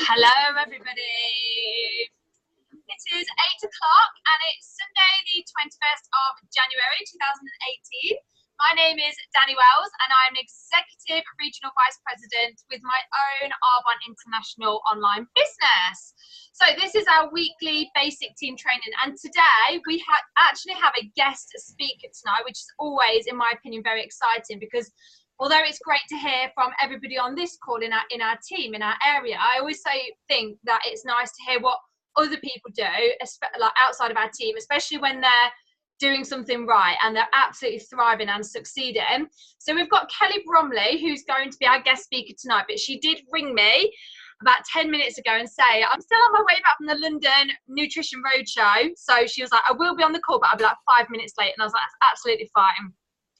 Hello everybody. It is 8 o'clock and it's Sunday the 21st of January 2018. My name is Danny Wells and I'm an Executive Regional Vice President with my own Arbonne International online business. So this is our weekly basic team training, and today we actually have a guest speaker tonight, which is always, in my opinion, very exciting, because although it's great to hear from everybody on this call in our team, in our area, I always think that it's nice to hear what other people do, like outside of our team, especially when they're doing something right and they're absolutely thriving and succeeding. So we've got Kelly Bromley, who's going to be our guest speaker tonight, but she did ring me about 10 minutes ago and say, I'm still on my way back from the London Nutrition Roadshow. So she was like, I will be on the call, but I'll be like 5 minutes late. And I was like, that's absolutely fine.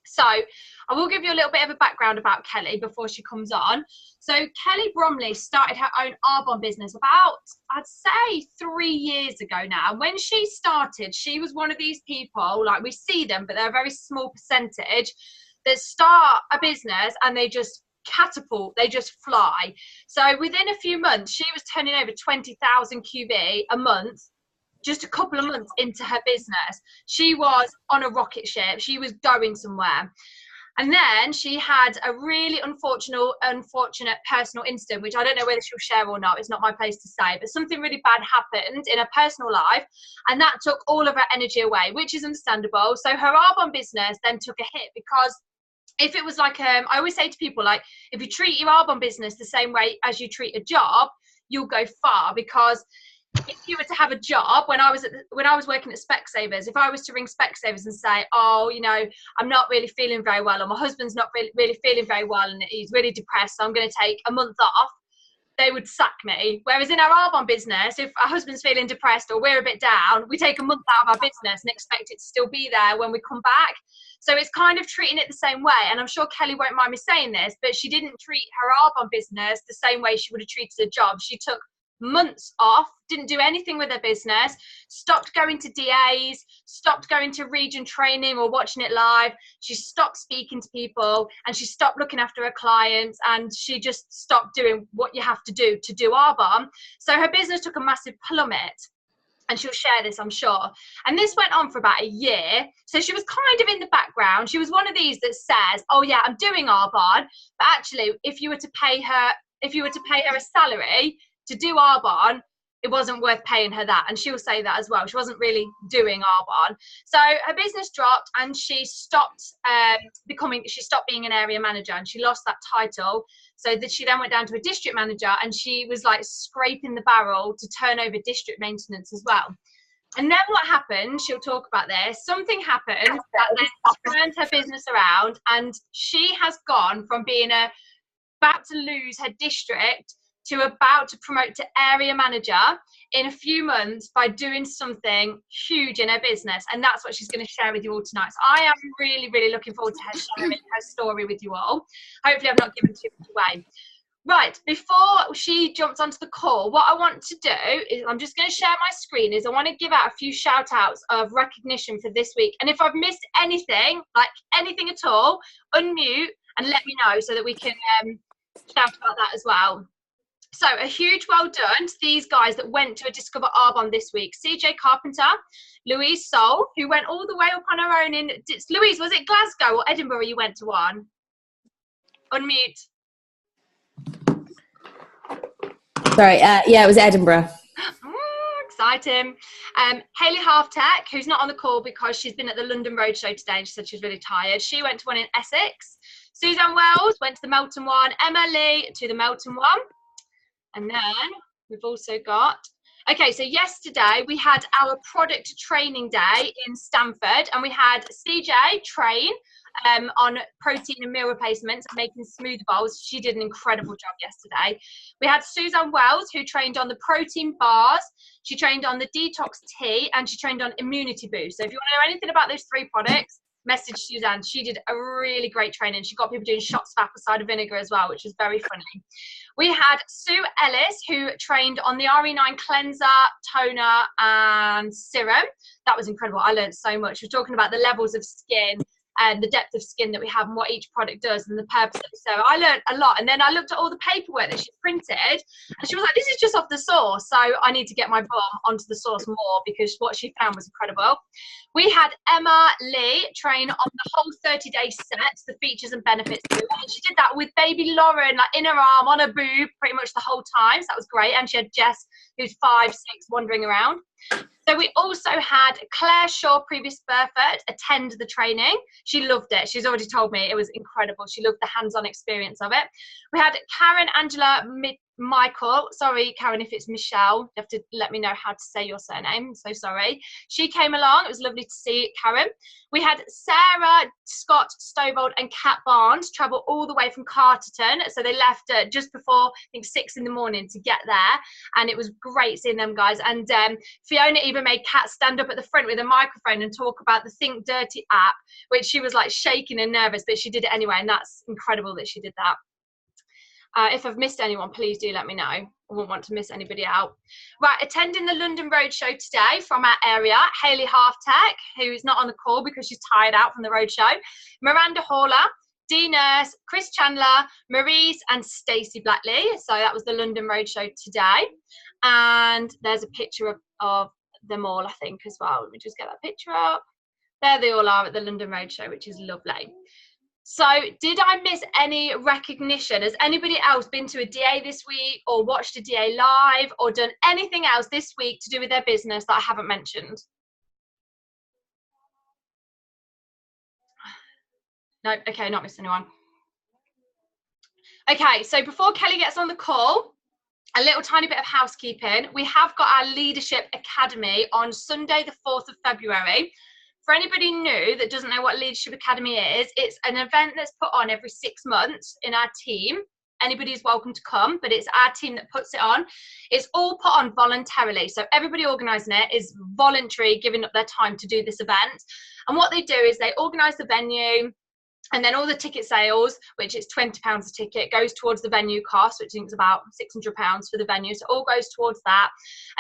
So I will give you a little bit of a background about Kelly before she comes on. So Kelly Bromley started her own Arbonne business about, I'd say, 3 years ago now. When she started, she was one of these people, like we see them, but they're a very small percentage, that start a business and they just catapult, they just fly. So within a few months, she was turning over 20,000 QB a month. Just a couple of months into her business, she was on a rocket ship. She was going somewhere. And then she had a really unfortunate personal incident, which I don't know whether she'll share or not. It's not my place to say, but something really bad happened in her personal life, and that took all of her energy away, which is understandable. So her Arbonne business then took a hit, because if it was like, I always say to people, like, if you treat your Arbonne business the same way as you treat a job, you'll go far. Because if you were to have a job, when I was working at Specsavers, if I was to ring Specsavers and say, oh, you know, I'm not really feeling very well, or my husband's not really feeling very well and he's really depressed, so I'm going to take a month off, they would sack me. Whereas in our Arbonne business, if our husband's feeling depressed or we're a bit down, we take a month out of our business and expect it to still be there when we come back. So it's kind of treating it the same way. And I'm sure Kelly won't mind me saying this, but she didn't treat her Arbonne business the same way she would have treated a job. She took months off, didn't do anything with her business, stopped going to DAs, stopped going to region training or watching it live. She stopped speaking to people, and she stopped looking after her clients, and she just stopped doing what you have to do Arbonne. So her business took a massive plummet, and she'll share this, I'm sure. And this went on for about a year. So she was kind of in the background. She was one of these that says, oh yeah, I'm doing Arbonne, but actually if you were to pay her a salary to do Arbonne, it wasn't worth paying her that. And she'll say that as well. She wasn't really doing Arbonne. So her business dropped, and she stopped being an area manager, and she lost that title. So that she then went down to a district manager, and she was like scraping the barrel to turn over district maintenance as well. And then what happened, she'll talk about this, something happened that then turned her business around, and she has gone from being about to lose her district to about to promote to area manager in a few months by doing something huge in her business. And that's what she's going to share with you all tonight. So I am really, really looking forward to her sharing her story with you all. Hopefully I've not given too much away. Right, before she jumps onto the call, what I want to do is, I'm just going to share my screen, is I want to give out a few shout outs of recognition for this week. And if I've missed anything, like anything at all, unmute and let me know so that we can shout about that as well. So a huge well done to these guys that went to a Discover Arbonne this week. CJ Carpenter, Louise Soul, who went all the way up on her own in, Louise, was it Glasgow or Edinburgh you went to one? Unmute. Sorry, yeah, it was Edinburgh. Exciting. Hayley Halftech, who's not on the call because she's been at the London Roadshow today and she said she's really tired. She went to one in Essex. Suzanne Wells went to the Melton one. Emma Lee to the Melton one. And then we've also got, okay, so yesterday we had our product training day in Stamford, and we had CJ train on protein and meal replacements, making smoothie bowls. She did an incredible job yesterday. We had Suzanne Wells, who trained on the protein bars. She trained on the detox tea, and she trained on immunity boost. So if you want to know anything about those 3 products, message Suzanne. She did a really great training. She got people doing shots of apple cider vinegar as well, which was very funny. We had Sue Ellis, who trained on the RE9 cleanser, toner, and serum. That was incredible. I learned so much. We're talking about the levels of skin and the depth of skin that we have and what each product does and the purpose of it. So I learned a lot. And then I looked at all the paperwork that she printed, and she was like, this is just off the source. So I need to get my bum onto the source more, because what she found was incredible. We had Emma Lee train on the whole 30-day set, the features and benefits. And she did that with baby Lauren, like in her arm, on her boob, pretty much the whole time. So that was great. And she had Jess, who's 5, 6, wandering around. So we also had Claire Shaw, previous Burford, attend the training. She loved it. She's already told me it was incredible. She loved the hands-on experience of it. We had Karen Angela Michael. Sorry, Karen, if it's Michelle. You have to let me know how to say your surname. So sorry. She came along. It was lovely to see Karen. We had Sarah, Scott Stovold and Kat Barnes travel all the way from Carterton. So they left just before, I think, 6 in the morning to get there. And it was great seeing them guys. And Fiona even made Kat stand up at the front with a microphone and talk about the Think Dirty app, which she was like shaking and nervous, but she did it anyway. And that's incredible that she did that. If I've missed anyone, please do let me know. I wouldn't want to miss anybody out. Right, attending the London Roadshow today from our area, Hayley Halftech, who is not on the call because she's tired out from the roadshow, Miranda Haller, Dee Nurse, Chris Chandler, Maurice and Stacey Blackley. So that was the London Roadshow today. And there's a picture of them all, I think, as well. Let me just get that picture up. There they all are at the London Roadshow, which is lovely. So did I miss any recognition? Has anybody else been to a DA this week or watched a DA live or done anything else this week to do with their business that I haven't mentioned? No, okay, not missed anyone. Okay, so before Kelly gets on the call, a little tiny bit of housekeeping. We have got our Leadership Academy on Sunday, the 4th of February. For anybody new that doesn't know what Leadership Academy is, it's an event that's put on every 6 months in our team. Anybody's welcome to come, but it's our team that puts it on. It's all put on voluntarily. So everybody organising it is voluntary, giving up their time to do this event. And what they do is they organise the venue, and then all the ticket sales, which is £20 a ticket, goes towards the venue cost, which I think is about £600 for the venue. So it all goes towards that.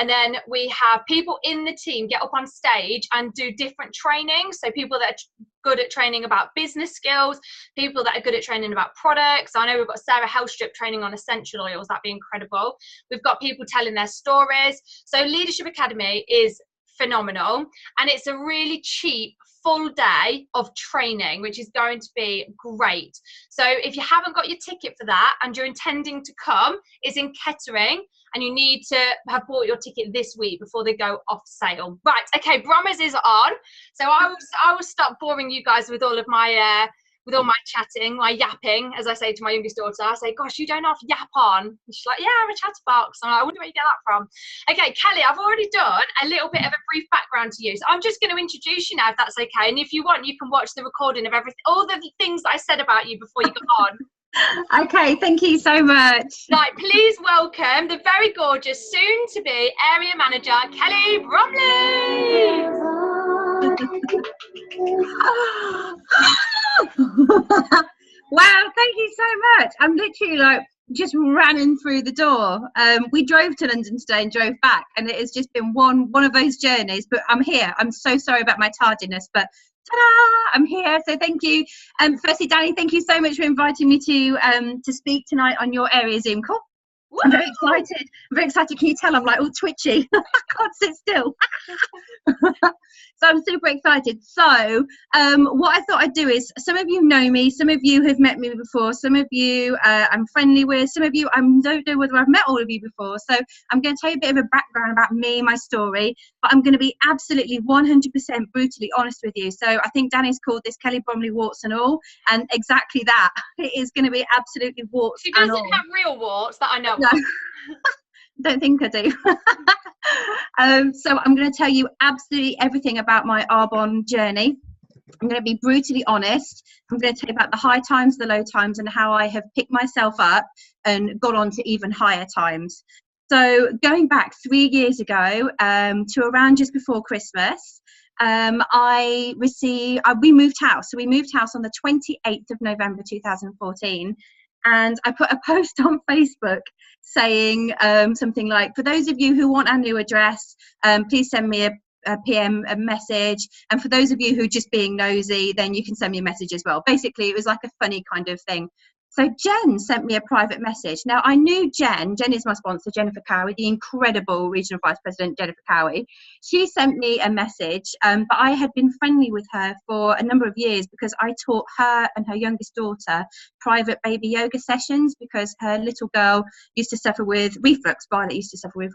And then we have people in the team get up on stage and do different training. So people that are good at training about business skills, people that are good at training about products. I know we've got Sarah Hellstrip training on essential oils. That'd be incredible. We've got people telling their stories. So Leadership Academy is phenomenal, and it's a really cheap full day of training, which is going to be great. So if you haven't got your ticket for that and you're intending to come, it's in Kettering, and you need to have bought your ticket this week before they go off sale. Right, okay, Bromers is on. So I will stop boring you guys with all of my chatting, my yapping, as I say to my youngest daughter. I say, gosh, you don't have to yap on. And she's like, yeah, I'm a chatterbox. I'm like, I wonder where you get that from. Okay, Kelly, I've already done a little bit of a brief background to you. So I'm just going to introduce you now, if that's okay. And if you want, you can watch the recording of everything, all the things that I said about you before you got on. Okay, thank you so much. Right, please welcome the very gorgeous, soon-to-be area manager, Kelly Bromley. Wow, thank you so much. I'm literally like just running through the door. We drove to London today and drove back, and it has just been one of those journeys, but I'm here. I'm so sorry about my tardiness, but ta-da, I'm here. So thank you. Firstly, Danny, thank you so much for inviting me to speak tonight on your area Zoom call. Woo! I'm very excited. I'm very excited. Can you tell I'm like all twitchy? I can't sit still. So I'm super excited. So what I thought I'd do is, some of you know me, some of you have met me before, some of you I'm friendly with, some of you I don't know whether I've met all of you before. So I'm going to tell you a bit of a background about me, my story, but I'm going to be absolutely 100% brutally honest with you. So I think Danny's called this Kelly Bromley warts and all, and exactly that. It is going to be absolutely warts and all. She doesn't have real warts that I know. No. Don't think I do. So I'm going to tell you absolutely everything about my Arbonne journey. I'm going to be brutally honest. I'm going to tell you about the high times, the low times, and how I have picked myself up and got on to even higher times. So going back 3 years ago to around just before Christmas, we moved house. So we moved house on the 28th of November 2014. And I put a post on Facebook saying something like, for those of you who want our new address, please send me PM a message. And for those of you who are just being nosy, then you can send me a message as well. Basically, it was like a funny kind of thing. So Jen sent me a private message. Now, I knew Jen is my sponsor, Jennifer Cowie, the incredible Regional Vice President, Jennifer Cowie. She sent me a message, but I had been friendly with her for a number of years because I taught her and her youngest daughter private baby yoga sessions because her little girl used to suffer with reflux. Violet used to suffer with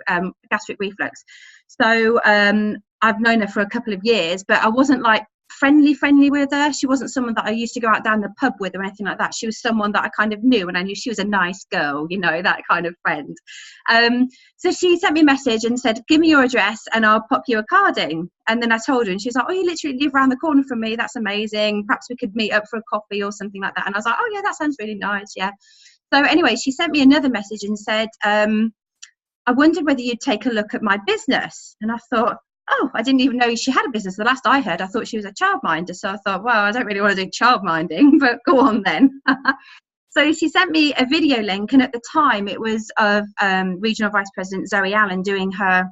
gastric reflux. So I've known her for a couple of years, but I wasn't like friendly with her. She wasn't someone that I used to go out down the pub with or anything like that. She was someone that I kind of knew, and I knew she was a nice girl, you know, that kind of friend. So she sent me a message and said, give me your address and I'll pop you a carding. And then I told her, and she was like, oh, you literally live around the corner from me, that's amazing, perhaps we could meet up for a coffee or something like that. And I was like, oh yeah, that sounds really nice, yeah. So anyway, she sent me another message and said, I wondered whether you'd take a look at my business. And I thought, oh, I didn't even know she had a business. The last I heard, I thought she was a childminder. So I thought, well, I don't really want to do childminding, but go on then. So she sent me a video link. And at the time, it was of Regional Vice President Zoe Allen doing her,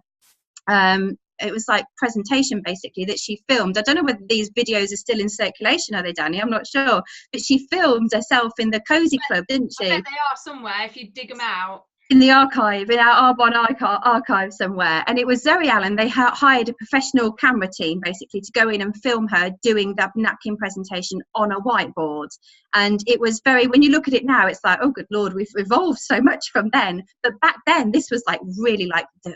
it was like presentation basically that she filmed. I don't know whether these videos are still in circulation. Are they, Danny? I'm not sure. But she filmed herself in the Cozy Club, didn't she? I bet they are somewhere if you dig them out. In the archive, in our R1 archive somewhere. And it was Zoe Allen. They hired a professional camera team basically to go in and film her doing that napkin presentation on a whiteboard. And it was very, when you look at it now, it's like, oh good Lord, we've evolved so much from then. But back then, this was like really like the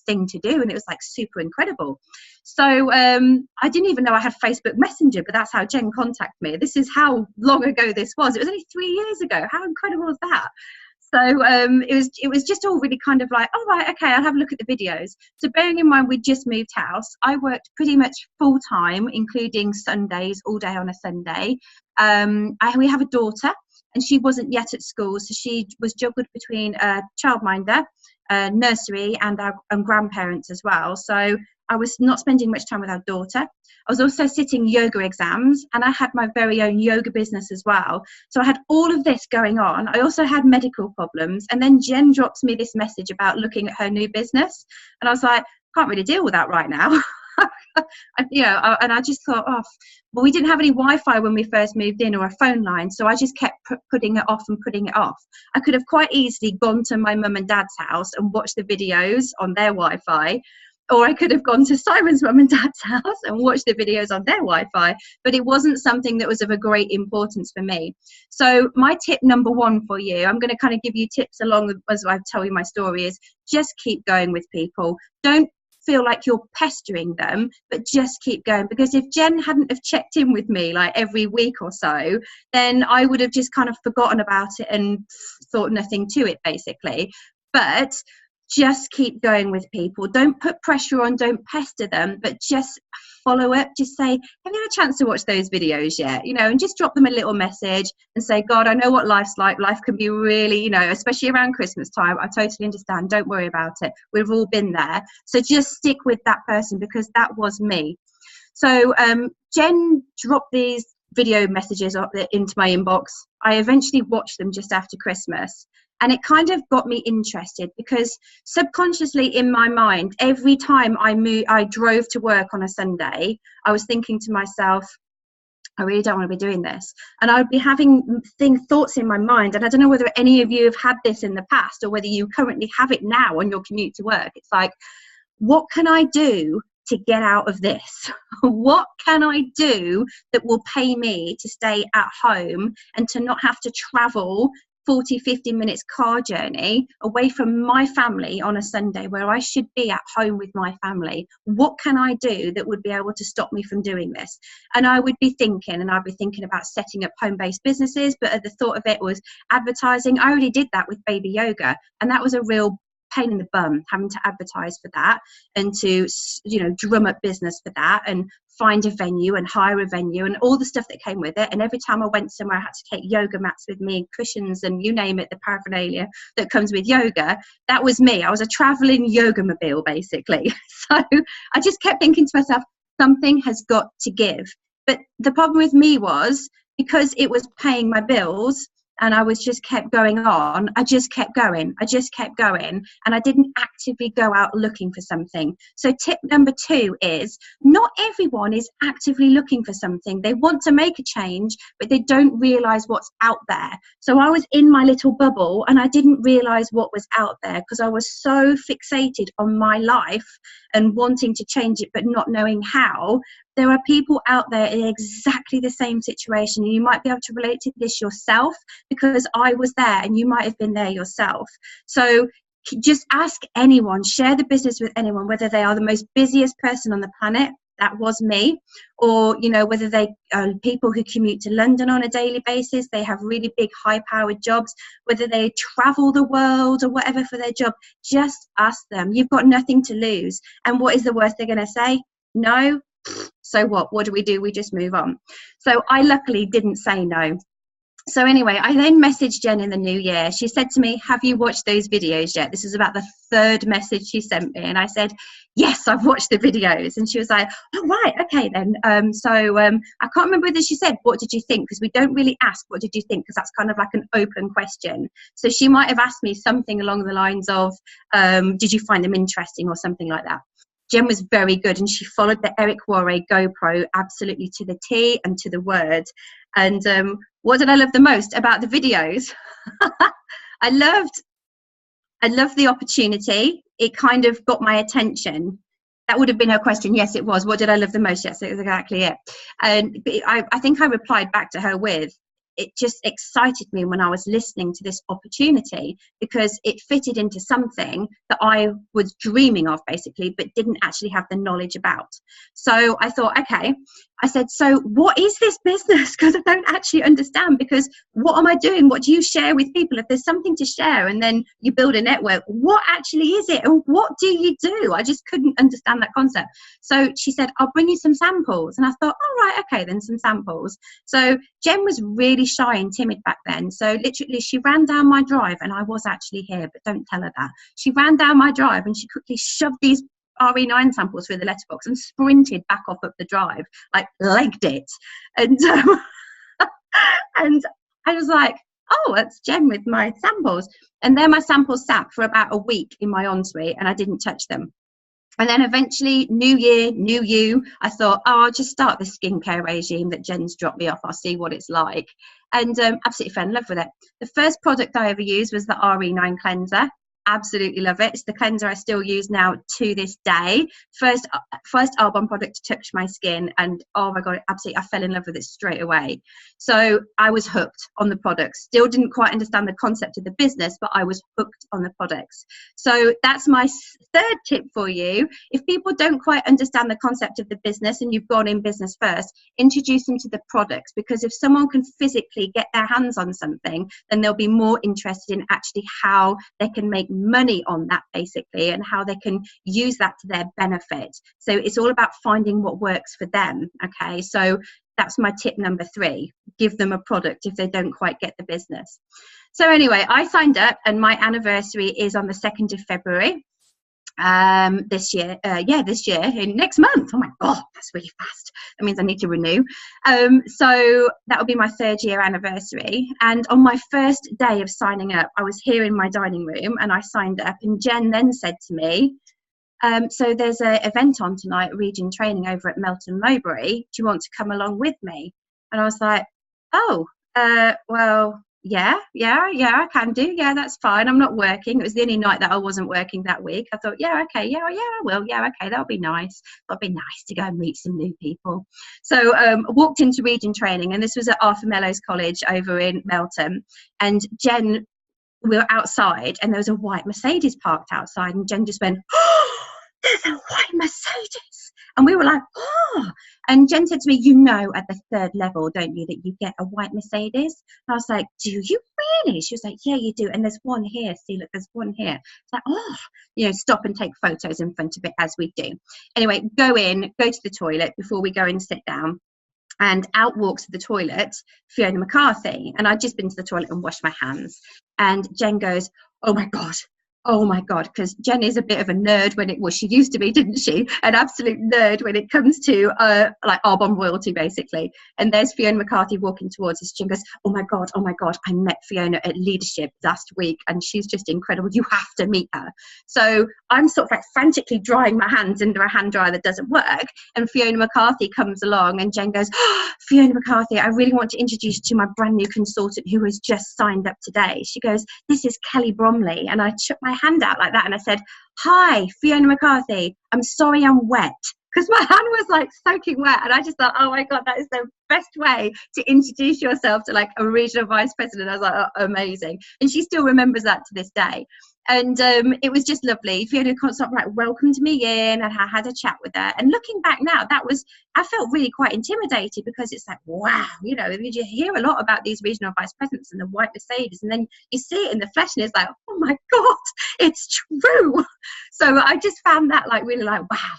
thing to do, and it was like super incredible. So I didn't even know I had Facebook Messenger, but that's how Jen contacted me. This is how long ago this was. It was only 3 years ago. How incredible was that? So it was just all really kind of like, oh, right, okay, I'll have a look at the videos. So bearing in mind we just moved house, I worked pretty much full time, including Sundays, all day on a Sunday. We have a daughter, and she wasn't yet at school, so she was juggled between a childminder, nursery, and our grandparents as well. So I was not spending much time with our daughter. I was also sitting yoga exams, and I had my very own yoga business as well. So I had all of this going on. I also had medical problems. And then Jen drops me this message about looking at her new business. And I was like, can't really deal with that right now. And I just thought, oh, well, we didn't have any Wi-Fi when we first moved in, or a phone line. So I just kept putting it off and putting it off. I could have quite easily gone to my mum and dad's house and watched the videos on their Wi-Fi. Or I could have gone to Simon's mum and dad's house and watched the videos on their Wi-Fi, but it wasn't something that was of a great importance for me. So my tip number one for you, I'm going to kind of give you tips along as I tell you my story, is just keep going with people. Don't feel like you're pestering them, but just keep going. Because if Jen hadn't have checked in with me like every week or so, then I would have just kind of forgotten about it and thought nothing to it, basically. But just keep going with people. Don't put pressure on, don't pester them, but just follow up. Just say, have you had a chance to watch those videos yet? You know, and just drop them a little message and say, God, I know what life's like. Life can be really, you know, especially around Christmas time. I totally understand. Don't worry about it. We've all been there. So just stick with that person, because that was me. So Jen dropped these video messages into my inbox. I eventually watched them just after Christmas. And it kind of got me interested, because subconsciously in my mind, every time I drove to work on a Sunday, I was thinking to myself, I really don't want to be doing this. And I would be having thoughts in my mind. And I don't know whether any of you have had this in the past, or whether you currently have it now on your commute to work. It's like, what can I do to get out of this? What can I do that will pay me to stay at home and to not have to travel 40-50 minutes car journey away from my family on a Sunday, where I should be at home with my family? What can I do that would be able to stop me from doing this? And I'd be thinking about setting up home-based businesses, but the thought of it was advertising. I already did that with baby yoga, and that was a real pain in the bum, having to advertise for that and to, you know, drum up business for that and find a venue and hire a venue and all the stuff that came with it. And every time I went somewhere, I had to take yoga mats with me, cushions, and you name it, the paraphernalia that comes with yoga. That was me. I was a traveling yoga mobile, basically. So I just kept thinking to myself, something has got to give. But the problem with me was, because it was paying my bills, and I was just kept going on. I just kept going. And I didn't actively go out looking for something. So tip number 2 is not everyone is actively looking for something. They want to make a change, but they don't realize what's out there. So I was in my little bubble and I didn't realize what was out there because I was so fixated on my life and wanting to change it, but not knowing how. There are people out there in exactly the same situation. You might be able to relate to this yourself because I was there and you might have been there yourself. So just ask anyone, share the business with anyone, whether they are the most busiest person on the planet, that was me, or whether they are people who commute to London on a daily basis, they have really big high powered jobs, whether they travel the world or whatever for their job. Just ask them. You've got nothing to lose. And what is the worst they're going to say? No. So what do? We just move on. So I luckily didn't say no. So anyway, I then messaged Jen in the new year. She said to me, have you watched those videos yet? This is about the 3rd message she sent me. And I said, yes, I've watched the videos. And she was like, oh, right, okay then. I can't remember whether she said, what did you think? Because we don't really ask, what did you think? Because that's kind of like an open question. So she might have asked me something along the lines of, did you find them interesting or something like that? Jen was very good and she followed the Eric Worre GoPro absolutely to the T and to the word. And what did I love the most about the videos? I loved the opportunity. It kind of got my attention. That would have been her question. Yes, it was. What did I love the most? Yes, it was exactly it. And I think I replied back to her with, it just excited me when I was listening to this opportunity because it fitted into something that I was dreaming of basically, but didn't actually have the knowledge about. So I thought, okay, I said, so what is this business? Because I don't actually understand, because what am I doing? What do you share with people? If there's something to share and then you build a network, what actually is it? And what do you do? I just couldn't understand that concept. So she said, I'll bring you some samples. And I thought, all right, okay, then some samples. So Jen was really shy and timid back then. So literally she ran down my drive, and I was actually here, but don't tell her that. She ran down my drive and she quickly shoved these RE9 samples through the letterbox and sprinted back off up the drive, like legged it. And and I was like, oh, that's Jen with my samples. And there my samples sat for about a week in my ensuite and I didn't touch them. And then eventually, new year, new you, I thought, oh, I'll just start the skincare regime that Jen's dropped me off. I'll see what it's like. And absolutely fell in love with it. The first product I ever used was the RE9 cleanser. Absolutely love it. It's the cleanser I still use now to this day. First Arbonne product to touch my skin, and oh my god, absolutely, I fell in love with it straight away. So I was hooked on the products. Still didn't quite understand the concept of the business, but I was hooked on the products. So that's my 3rd tip for you. If people don't quite understand the concept of the business and you've gone in business first, introduce them to the products, because if someone can physically get their hands on something, then they'll be more interested in actually how they can make money on that basically, and how they can use that to their benefit. So it's all about finding what works for them. Okay, so that's my tip number 3. Give them a product if they don't quite get the business. So anyway, I signed up and my anniversary is on the 2nd of February this year, next month. Oh my god, that's really fast. That means I need to renew. So that will be my 3rd year anniversary. And on my first day of signing up, I was here in my dining room and I signed up, and Jen then said to me, so there's an event on tonight, Region Training over at Melton Mowbray. Do you want to come along with me? And I was like, oh, well, yeah, I can do. Yeah, that's fine. I'm not working. It was the only night that I wasn't working that week. I thought, yeah, okay, yeah, I will. Yeah, okay, that'll be nice. That'll be nice to go and meet some new people. So I walked into Region Training, and this was at Arthur Mellows College over in Melton. And Jen, we were outside, and there was a white Mercedes parked outside, and Jen just went, oh, there's a white Mercedes. And we were like, oh. And Jen said to me, you know, at the 3rd level, don't you, that you get a white Mercedes? And I was like, do you really? She was like, yeah, you do. And there's one here. See, look, there's one here. It's like, oh, stop and take photos in front of it, as we do. Anyway, go to the toilet before we go and sit down. And out walks to the toilet Fiona McCarthy. And I'd just been to the toilet and washed my hands. And Jen goes, oh my God, Oh my God, because Jen is a bit of a nerd she used to be, didn't she? An absolute nerd when it comes to like Arbonne royalty, basically. And there's Fiona McCarthy walking towards us. Jen goes, oh my God, I met Fiona at Leadership last week and she's just incredible. You have to meet her. So I'm sort of like frantically drying my hands into a hand dryer that doesn't work. And Fiona McCarthy comes along and Jen goes, oh, Fiona McCarthy, I really want to introduce you to my brand new consultant who has just signed up today. She goes, this is Kelly Bromley. And I shook my hand out like that and I said, hi, Fiona McCarthy, I'm sorry I'm wet, because my hand was like soaking wet. And I just thought, oh my God, that is the best way to introduce yourself to like a regional vice president. I was like, oh, amazing. And she still remembers that to this day. And it was just lovely. Fiona sort of like welcomed me in, and I had a chat with her. And looking back now, I felt really quite intimidated, because it's like, wow, you know, you hear a lot about these regional vice presidents and the white Mercedes, and then you see it in the flesh and it's like, oh my God, it's true. So I just found that like really like, wow.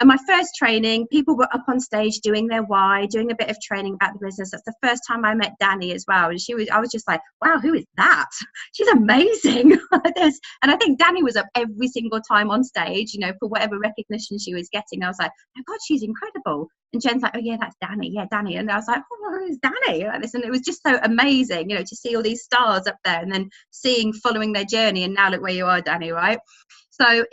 And my first training, people were up on stage doing their why, doing a bit of training about the business. That's the first time I met Danny as well. And I was just like, wow, who is that? She's amazing. And I think Danny was up every single time on stage, you know, for whatever recognition she was getting. I was like, oh God, she's incredible. And Jen's like, oh yeah, that's Danny. Yeah, Danny. And I was like, oh, who's Danny? Like this. And it was just so amazing, you know, to see all these stars up there and then following their journey. And now look where you are, Danny, right? So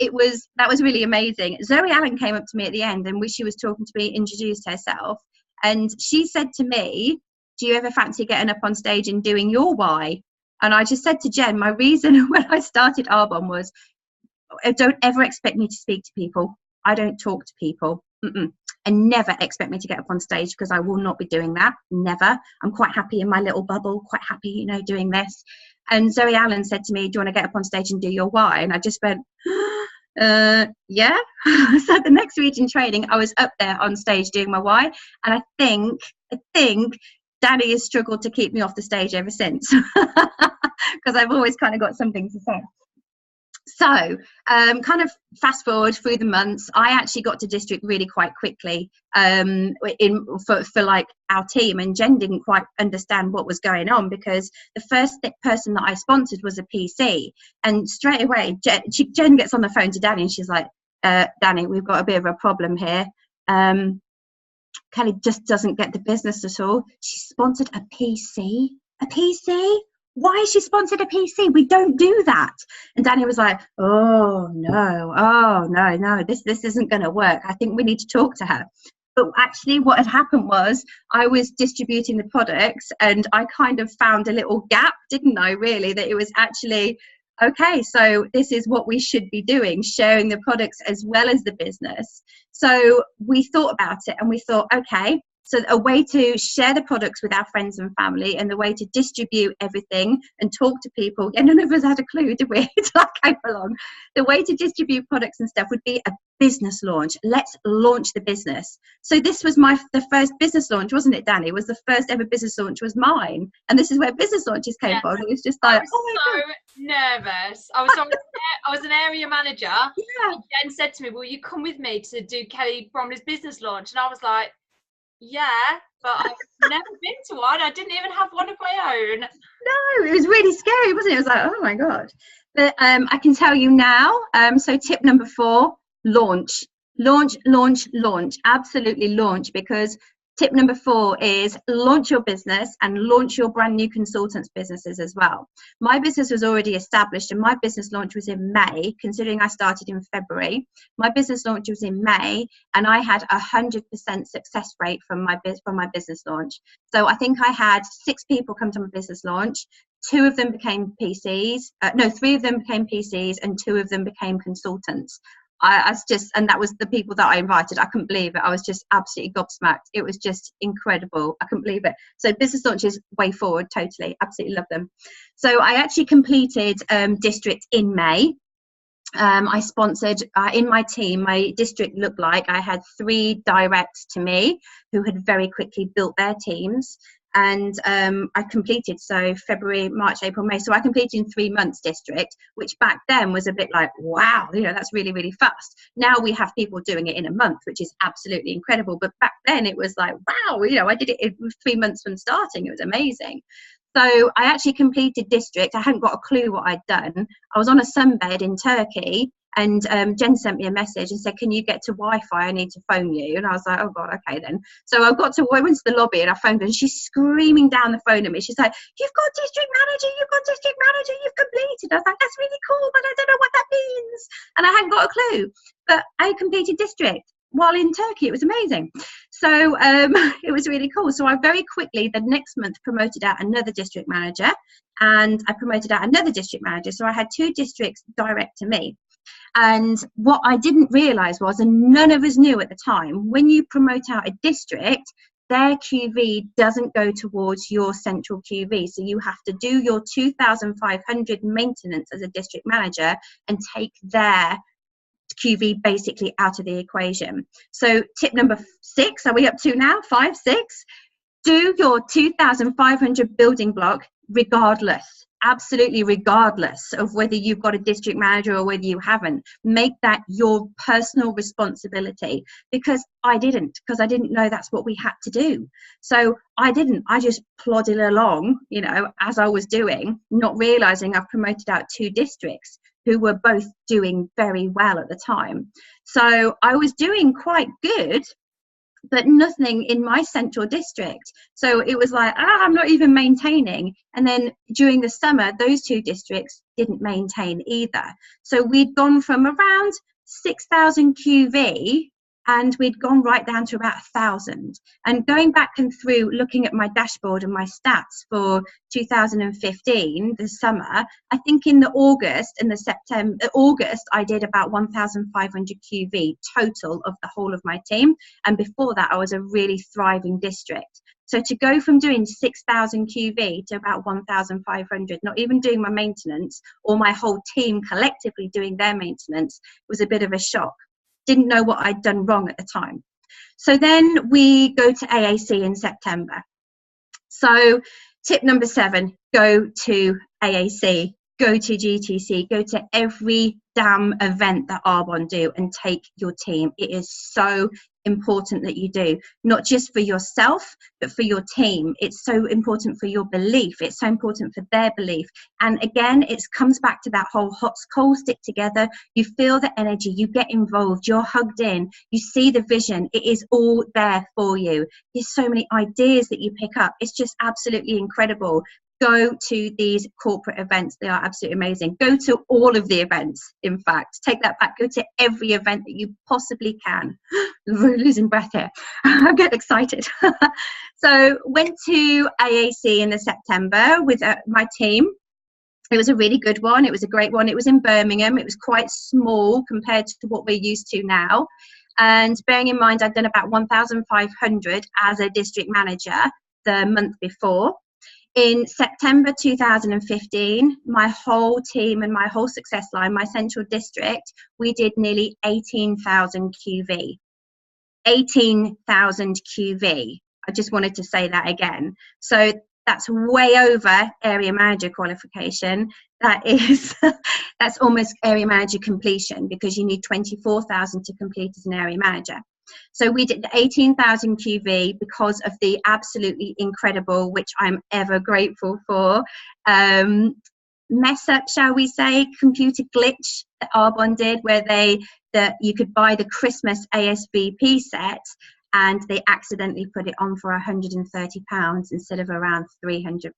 that was really amazing. Zoe Allen came up to me at the end, and when she was talking to me, introduced herself, and she said to me, do you ever fancy getting up on stage and doing your why? And I just said to Jen, my reason when I started Arbonne was, don't ever expect me to speak to people. I don't talk to people. And never expect me to get up on stage, because I will not be doing that. Never. I'm quite happy in my little bubble, quite happy, you know, doing this. And Zoe Allen said to me, do you want to get up on stage and do your why? And I just went, yeah. So the next region training, I was up there on stage doing my why. And I think Danny has struggled to keep me off the stage ever since, because I've always kind of got something to say. So kind of fast forward through the months, I actually got to district really quite quickly for like our team, and Jen didn't quite understand what was going on, because the first person that I sponsored was a PC, and straight away Jen gets on the phone to Danny and she's like, Danny, we've got a bit of a problem here. Kelly just doesn't get the business at all. She sponsored a PC. Why has she sponsored a PC? We don't do that. And Danny was like, oh no, this isn't going to work. I think we need to talk to her. But actually what had happened was I was distributing the products, and I kind of found a little gap, didn't I, really, that it was actually, okay, so this is what we should be doing, sharing the products as well as the business. So we thought about it, and we thought, okay, so a way to share the products with our friends and family, and the way to distribute everything and talk to people. And none of us had a clue, did we? Until I came along. The way to distribute products and stuff would be a business launch. Let's launch the business. So this was the first business launch, wasn't it, Danny? Was the first ever business launch was mine. And this is where business launches came from. It was just like, nervous. I was an area manager. Yeah. Jen said to me, will you come with me to do Kelly Bromley's business launch? And I was like, yeah, but I've never been to one. I didn't even have one of my own. No, it was really scary, wasn't it? It was like, oh my God. But I can tell you now, so tip number 4, launch. Absolutely launch, because tip number 4 is launch your business and launch your brand new consultants businesses as well. My business was already established, and my business launch was in May, considering I started in February. My business launch was in May, and I had 100% success rate from my business launch. So I think I had 6 people come to my business launch. 2 of them became PCs. 3 of them became PCs, and 2 of them became consultants. And that was the people that I invited. I couldn't believe it. I was just absolutely gobsmacked. It was just incredible. I couldn't believe it. So business launches, way forward, totally, absolutely love them. So I actually completed district in May. I sponsored in my team, my district looked like I had 3 directs to me who had very quickly built their teams. And I completed, so February, March, April, May. So I completed in 3 months district, which back then was a bit like, wow, you know, that's really, really fast. Now we have people doing it in a month, which is absolutely incredible. But back then it was like, wow, you know, I did it in 3 months from starting. It was amazing. So I actually completed district. I hadn't got a clue what I'd done. I was on a sunbed in Turkey, and Jen sent me a message and said, can you get to Wi-Fi? I need to phone you. And I was like, oh God, okay then. So I went to the lobby and I phoned her, and she's screaming down the phone at me. She's like, you've got district manager, you've completed. I was like, that's really cool, but I don't know what that means. And I hadn't got a clue, but I completed district while in Turkey. It was amazing. So it was really cool. So I very quickly, the next month, promoted out another district manager, and I promoted out another district manager. So I had 2 districts direct to me. And what I didn't realise was, and none of us knew at the time, when you promote out a district, their QV doesn't go towards your central QV. So you have to do your 2,500 maintenance as a district manager and take their QV basically out of the equation. So tip number 6, are we up to now? 5, 6? Do your 2,500 building block regardless. Absolutely regardless of whether you've got a district manager or whether you haven't. Make that your personal responsibility, because I didn't know that's what we had to do. So I just plodded along, you know, as I was doing, not realizing I've promoted out 2 districts who were both doing very well at the time. So I was doing quite good, but nothing in my central district. So it was like, I'm not even maintaining. And then during the summer, those 2 districts didn't maintain either. So we'd gone from around 6,000 QV, and we'd gone right down to about 1,000. And going back and through looking at my dashboard and my stats for 2015, the summer, I think in the August, I did about 1,500 QV total of the whole of my team. And before that, I was a really thriving district. So to go from doing 6,000 QV to about 1,500, not even doing my maintenance, or my whole team collectively doing their maintenance, was a bit of a shock. Didn't know what I'd done wrong at the time. So then we go to AAC in September. So tip number 7, go to AAC, go to GTC, go to every damn event that Arbonne do and take your team. It is so important that you do, not just for yourself, but for your team. It's so important for your belief. It's so important for their belief. And again, it comes back to that whole hot cold stick together. You feel the energy, you get involved, you're hugged in, you see the vision. It is all there for you. There's so many ideas that you pick up. It's just absolutely incredible. Go to these corporate events. They are absolutely amazing. Go to all of the events, in fact. Take that back. Go to every event that you possibly can. I'm losing breath here. I get excited. So went to AAC in the September with my team. It was a really good one. It was a great one. It was in Birmingham. It was quite small compared to what we're used to now. And bearing in mind, I'd done about 1,500 as a district manager the month before. In September 2015, my whole team and my whole success line, my central district, we did nearly 18,000 QV. 18,000 QV. I just wanted to say that again. So that's way over area manager qualification. That's almost area manager completion, because you need 24,000 to complete as an area manager. So we did 18,000 QV because of the absolutely incredible, which I'm ever grateful for, mess up, shall we say, computer glitch that Arbonne did, where you could buy the Christmas ASVP set, and they accidentally put it on for £130 instead of around £300.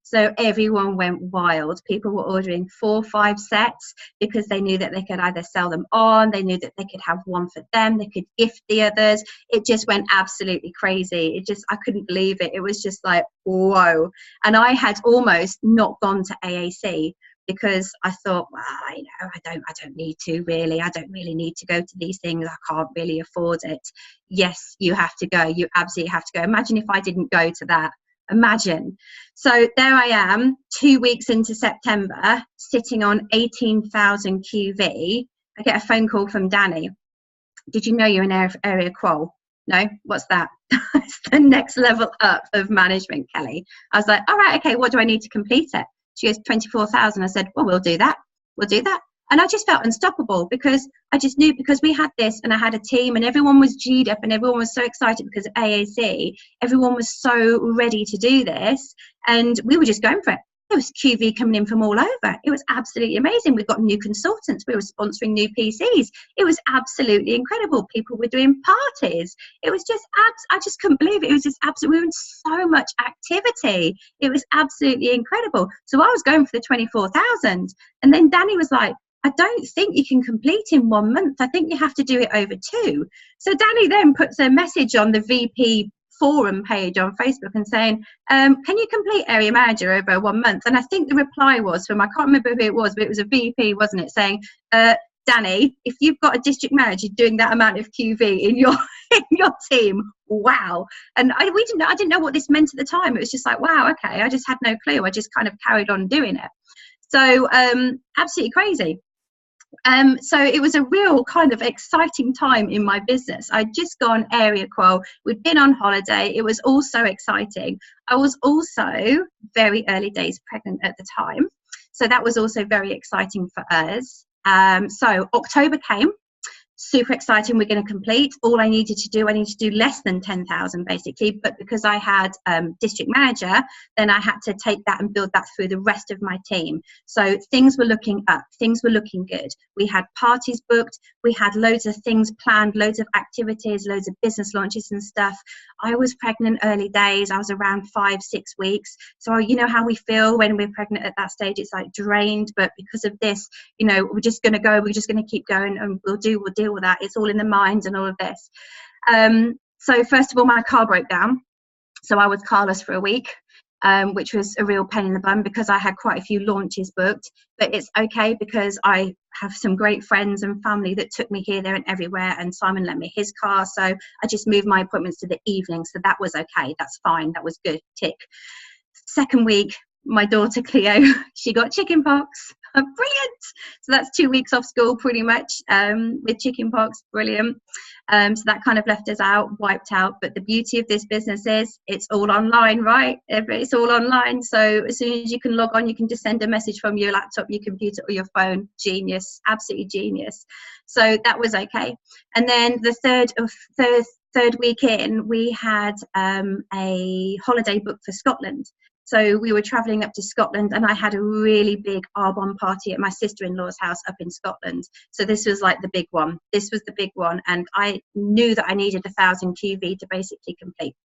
So everyone went wild. People were ordering 4 or 5 sets because they knew that they could either sell them on, they knew that they could have one for them, they could gift the others. It just went absolutely crazy. I couldn't believe it. It was just like, whoa. And I had almost not gone to AAC, because I thought, well, I don't need to really. I don't really need to go to these things. I can't really afford it. Yes, you have to go. You absolutely have to go. Imagine if I didn't go to that. Imagine. So there I am, 2 weeks into September, sitting on 18,000 QV. I get a phone call from Danny. Did you know you're in area qual? No? What's that? It's the next level up of management, Kelly. I was like, all right, okay, what do I need to complete it? She goes, 24,000. I said, well, we'll do that. And I just felt unstoppable because I just knew, because we had this and I had a team and everyone was G'd up and everyone was so excited because of AAC. Everyone was so ready to do this and we were just going for it. There was QV coming in from all over. It was absolutely amazing. We got new consultants. We were sponsoring new PCs. It was absolutely incredible. People were doing parties. It was just, I just couldn't believe it. It was just absolutely, we were in so much activity. It was absolutely incredible. So I was going for the 24,000. And then Danny was like, I don't think you can complete in 1 month. I think you have to do it over 2. So Danny then puts a message on the VP forum page on Facebook and saying, can you complete area manager over 1 month? And I think the reply was from, I can't remember who it was, but it was a VP, wasn't it, saying, Danny, if you've got a district manager doing that amount of QV in your team, wow. And I didn't know what this meant at the time. It was just like, wow, okay, I just had no clue. I just kind of carried on doing it. So absolutely crazy. So it was a real kind of exciting time in my business. I'd just gone area qual. We'd been on holiday. It was all so exciting. I was also very early days pregnant at the time. So that was also very exciting for us. So October came. Super exciting. We're going to complete. All I needed to do less than 10,000 basically, but because I had district manager, then I had to take that and build that through the rest of my team. So things were looking up, things were looking good. We had parties booked, we had loads of things planned, loads of activities, loads of business launches and stuff. I was pregnant early days. I was around 5-6 weeks. So you know how we feel when we're pregnant at that stage, it's like drained, but because of this, you know, we're just going to go, we're just going to keep going and we'll deal with that. It's all in the mind and all of this. So first of all, my car broke down. So I was carless for a week, which was a real pain in the bum because I had quite a few launches booked, but it's okay because I have some great friends and family that took me here, there and everywhere, and Simon lent me his car. So I just moved my appointments to the evening. So that was okay. That's fine. That was good. Tick. Second week, my daughter Cleo, she got chicken pox. Brilliant. So that's 2 weeks off school pretty much with chicken pox. Brilliant. So that kind of left us out, wiped out. But the beauty of this business is it's all online, right? It's all online. So as soon as you can log on, you can just send a message from your laptop, your computer or your phone. Genius. Absolutely genius. So that was okay. And then the third week in, we had a holiday booked for Scotland. So we were travelling up to Scotland and I had a really big Arbonne party at my sister-in-law's house up in Scotland. So this was like the big one. This was the big one. And I knew that I needed 1,000 QV to basically complete.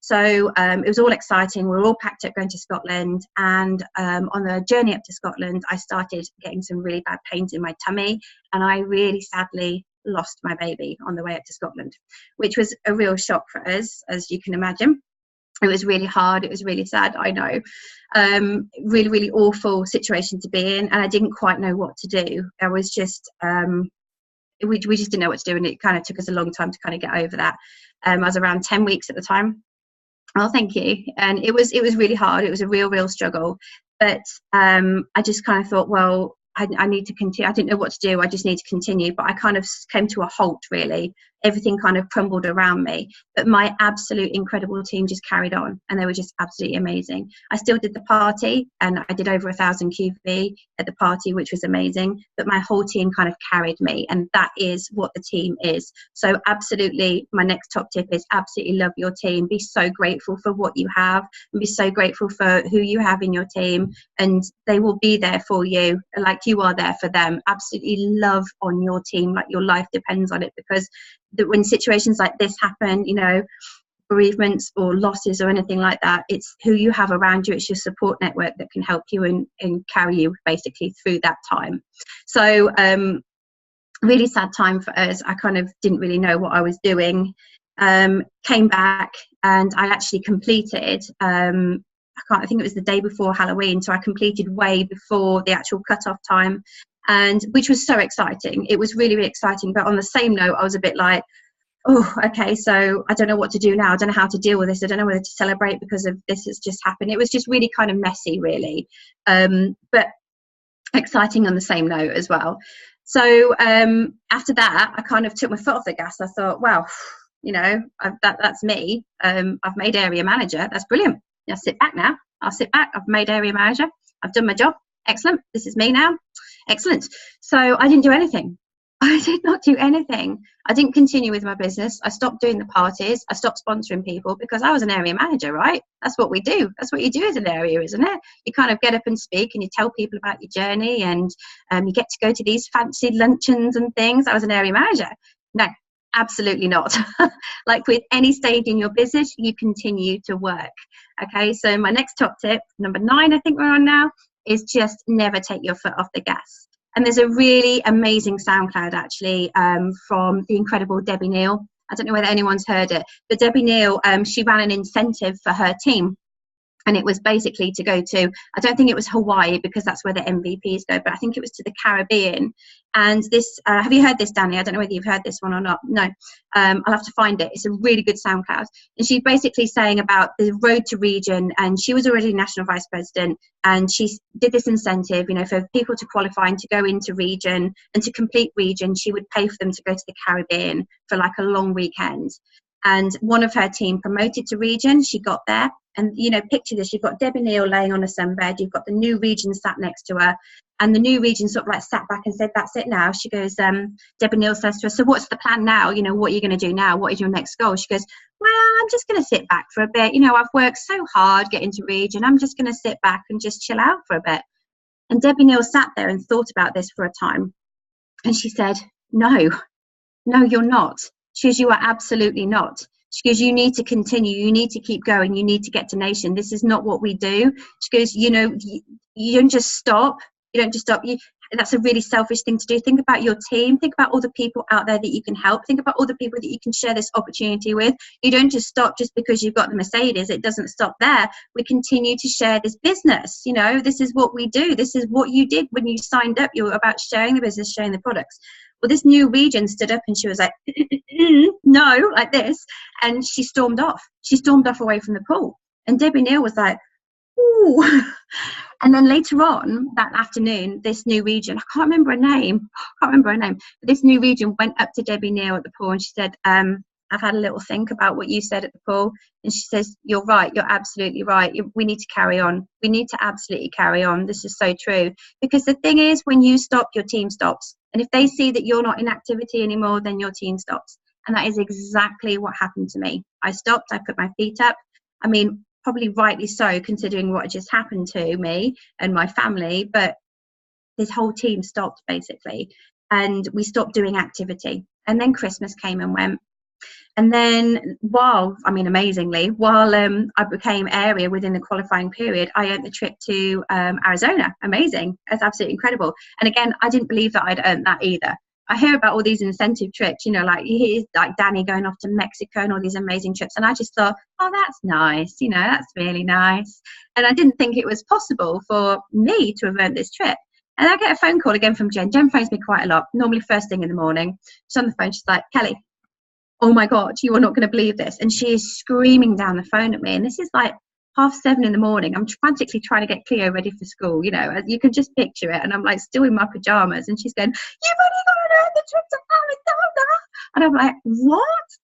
So it was all exciting. We were all packed up going to Scotland. And on the journey up to Scotland, I started getting some really bad pains in my tummy. And I really sadly lost my baby on the way up to Scotland, which was a real shock for us, as you can imagine. It was really hard. It was really sad. I know. Really, really awful situation to be in. And I didn't quite know what to do. I was just, we just didn't know what to do. And it kind of took us a long time to kind of get over that. I was around 10 weeks at the time. Oh, thank you. And it was really hard. It was a real struggle. But I just kind of thought, well, I need to continue. I didn't know what to do. I just need to continue. But I kind of came to a halt, really. Everything kind of crumbled around me. But my absolute incredible team just carried on. And they were just absolutely amazing. I still did the party. And I did over 1,000 QV at the party, which was amazing. But my whole team kind of carried me. And that is what the team is. So absolutely, my next top tip is absolutely love your team. Be so grateful for what you have. And be so grateful for who you have in your team. And they will be there for you. Like you are there for them. Absolutely love on your team, like your life depends on it, because when situations like this happen, you know, bereavements or losses or anything like that, it's who you have around you, it's your support network that can help you and carry you basically through that time. So really sad time for us. I kind of didn't really know what I was doing. Came back and I actually completed I think it was the day before Halloween, so I completed way before the actual cut-off time, and which was so exciting. It was really, really exciting. But on the same note, I was a bit like, oh, okay, so I don't know what to do now. I don't know how to deal with this. I don't know whether to celebrate because of this has just happened. It was just really kind of messy, really, but exciting on the same note as well. So after that, I kind of took my foot off the gas. I thought, well, you know, that's me. I've made area manager. That's brilliant. I'll sit back now. I'll sit back. I've made area manager. I've done my job. Excellent. This is me now. Excellent. So I didn't do anything. I did not do anything. I didn't continue with my business. I stopped doing the parties. I stopped sponsoring people because I was an area manager, right? That's what we do. That's what you do as an area, isn't it? You kind of get up and speak and you tell people about your journey, and you get to go to these fancy luncheons and things. I was an area manager. No, absolutely not. Like with any stage in your business, you continue to work. Okay, so my next top tip, number 9, I think we're on now, is just never take your foot off the gas. And there's a really amazing SoundCloud actually from the incredible Debbie Neal. I don't know whether anyone's heard it, but Debbie Neal, she ran an incentive for her team. And it was basically to go to, I don't think it was Hawaii because that's where the MVPs go, but I think it was to the Caribbean. And this, have you heard this, Danny? I don't know whether you've heard this one or not. No, I'll have to find it. It's a really good SoundCloud. And she's basically saying about the road to region, and she was already national vice president, and she did this incentive, you know, for people to qualify and to go into region and to complete region, she would pay for them to go to the Caribbean for like a long weekend. And one of her team promoted to region. She got there. And, you know, picture this. You've got Debbie Neal laying on a sunbed. You've got the new region sat next to her. And the new region sort of like sat back and said, that's it now. She goes, Debbie Neal says to her, so what's the plan now? You know, what are you going to do now? What is your next goal? She goes, well, I'm just going to sit back for a bit. You know, I've worked so hard getting to region. I'm just going to sit back and just chill out for a bit. And Debbie Neal sat there and thought about this for a time. And she said, no, you're not. She goes, you are absolutely not. She goes, you need to continue. You need to keep going. You need to get to nation. This is not what we do. She goes, you know, you don't just stop. You don't just stop. That's a really selfish thing to do. Think about your team. Think about all the people out there that you can help. Think about all the people that you can share this opportunity with. You don't just stop just because you've got the Mercedes. It doesn't stop there. We continue to share this business. You know, this is what we do. This is what you did when you signed up. You were about sharing the business, sharing the products. Well, this new region stood up and she was like, no, like this. And she stormed off. She stormed off away from the pool. And Debbie Neal was like, ooh. And then later on that afternoon, this new region, I can't remember her name. But this new region went up to Debbie Neal at the pool and she said, I've had a little think about what you said at the pool. And she says, you're right. You're absolutely right. We need to carry on. We need to absolutely carry on. This is so true. Because the thing is, when you stop, your team stops. And if they see that you're not in activity anymore, then your team stops. And that is exactly what happened to me. I stopped. I put my feet up. I mean, probably rightly so, considering what had just happened to me and my family. But this whole team stopped, basically. And we stopped doing activity. And then Christmas came and went. And then amazingly, while I became area within the qualifying period, I earned the trip to Arizona. Amazing. That's absolutely incredible. And again, I didn't believe that I'd earned that either. I hear about all these incentive trips, you know, like here's like Danny going off to Mexico and all these amazing trips. And I just thought, oh, that's nice. You know, that's really nice. And I didn't think it was possible for me to have earned this trip. And I get a phone call again from Jen. Jen phones me quite a lot, normally first thing in the morning. She's on the phone. She's like, Kelly, oh my God, you are not going to believe this. And she is screaming down the phone at me. And this is like 7:30 in the morning. I'm frantically trying to get Cleo ready for school. You know, you can just picture it. And I'm like still in my pajamas. And she's going, you've only got to earn the trip to Arizona. And I'm like, what?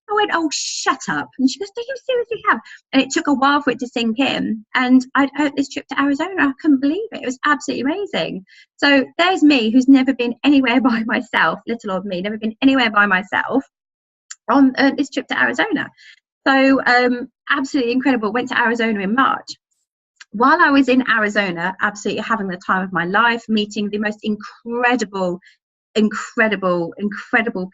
I went, oh, shut up. And she goes, do you seriously have? And it took a while for it to sink in. And I'd earned this trip to Arizona. I couldn't believe it. It was absolutely amazing. So there's me who's never been anywhere by myself, little old me, never been anywhere by myself, on this trip to Arizona. So absolutely incredible. Went to Arizona in March. While I was in Arizona, absolutely having the time of my life, meeting the most incredible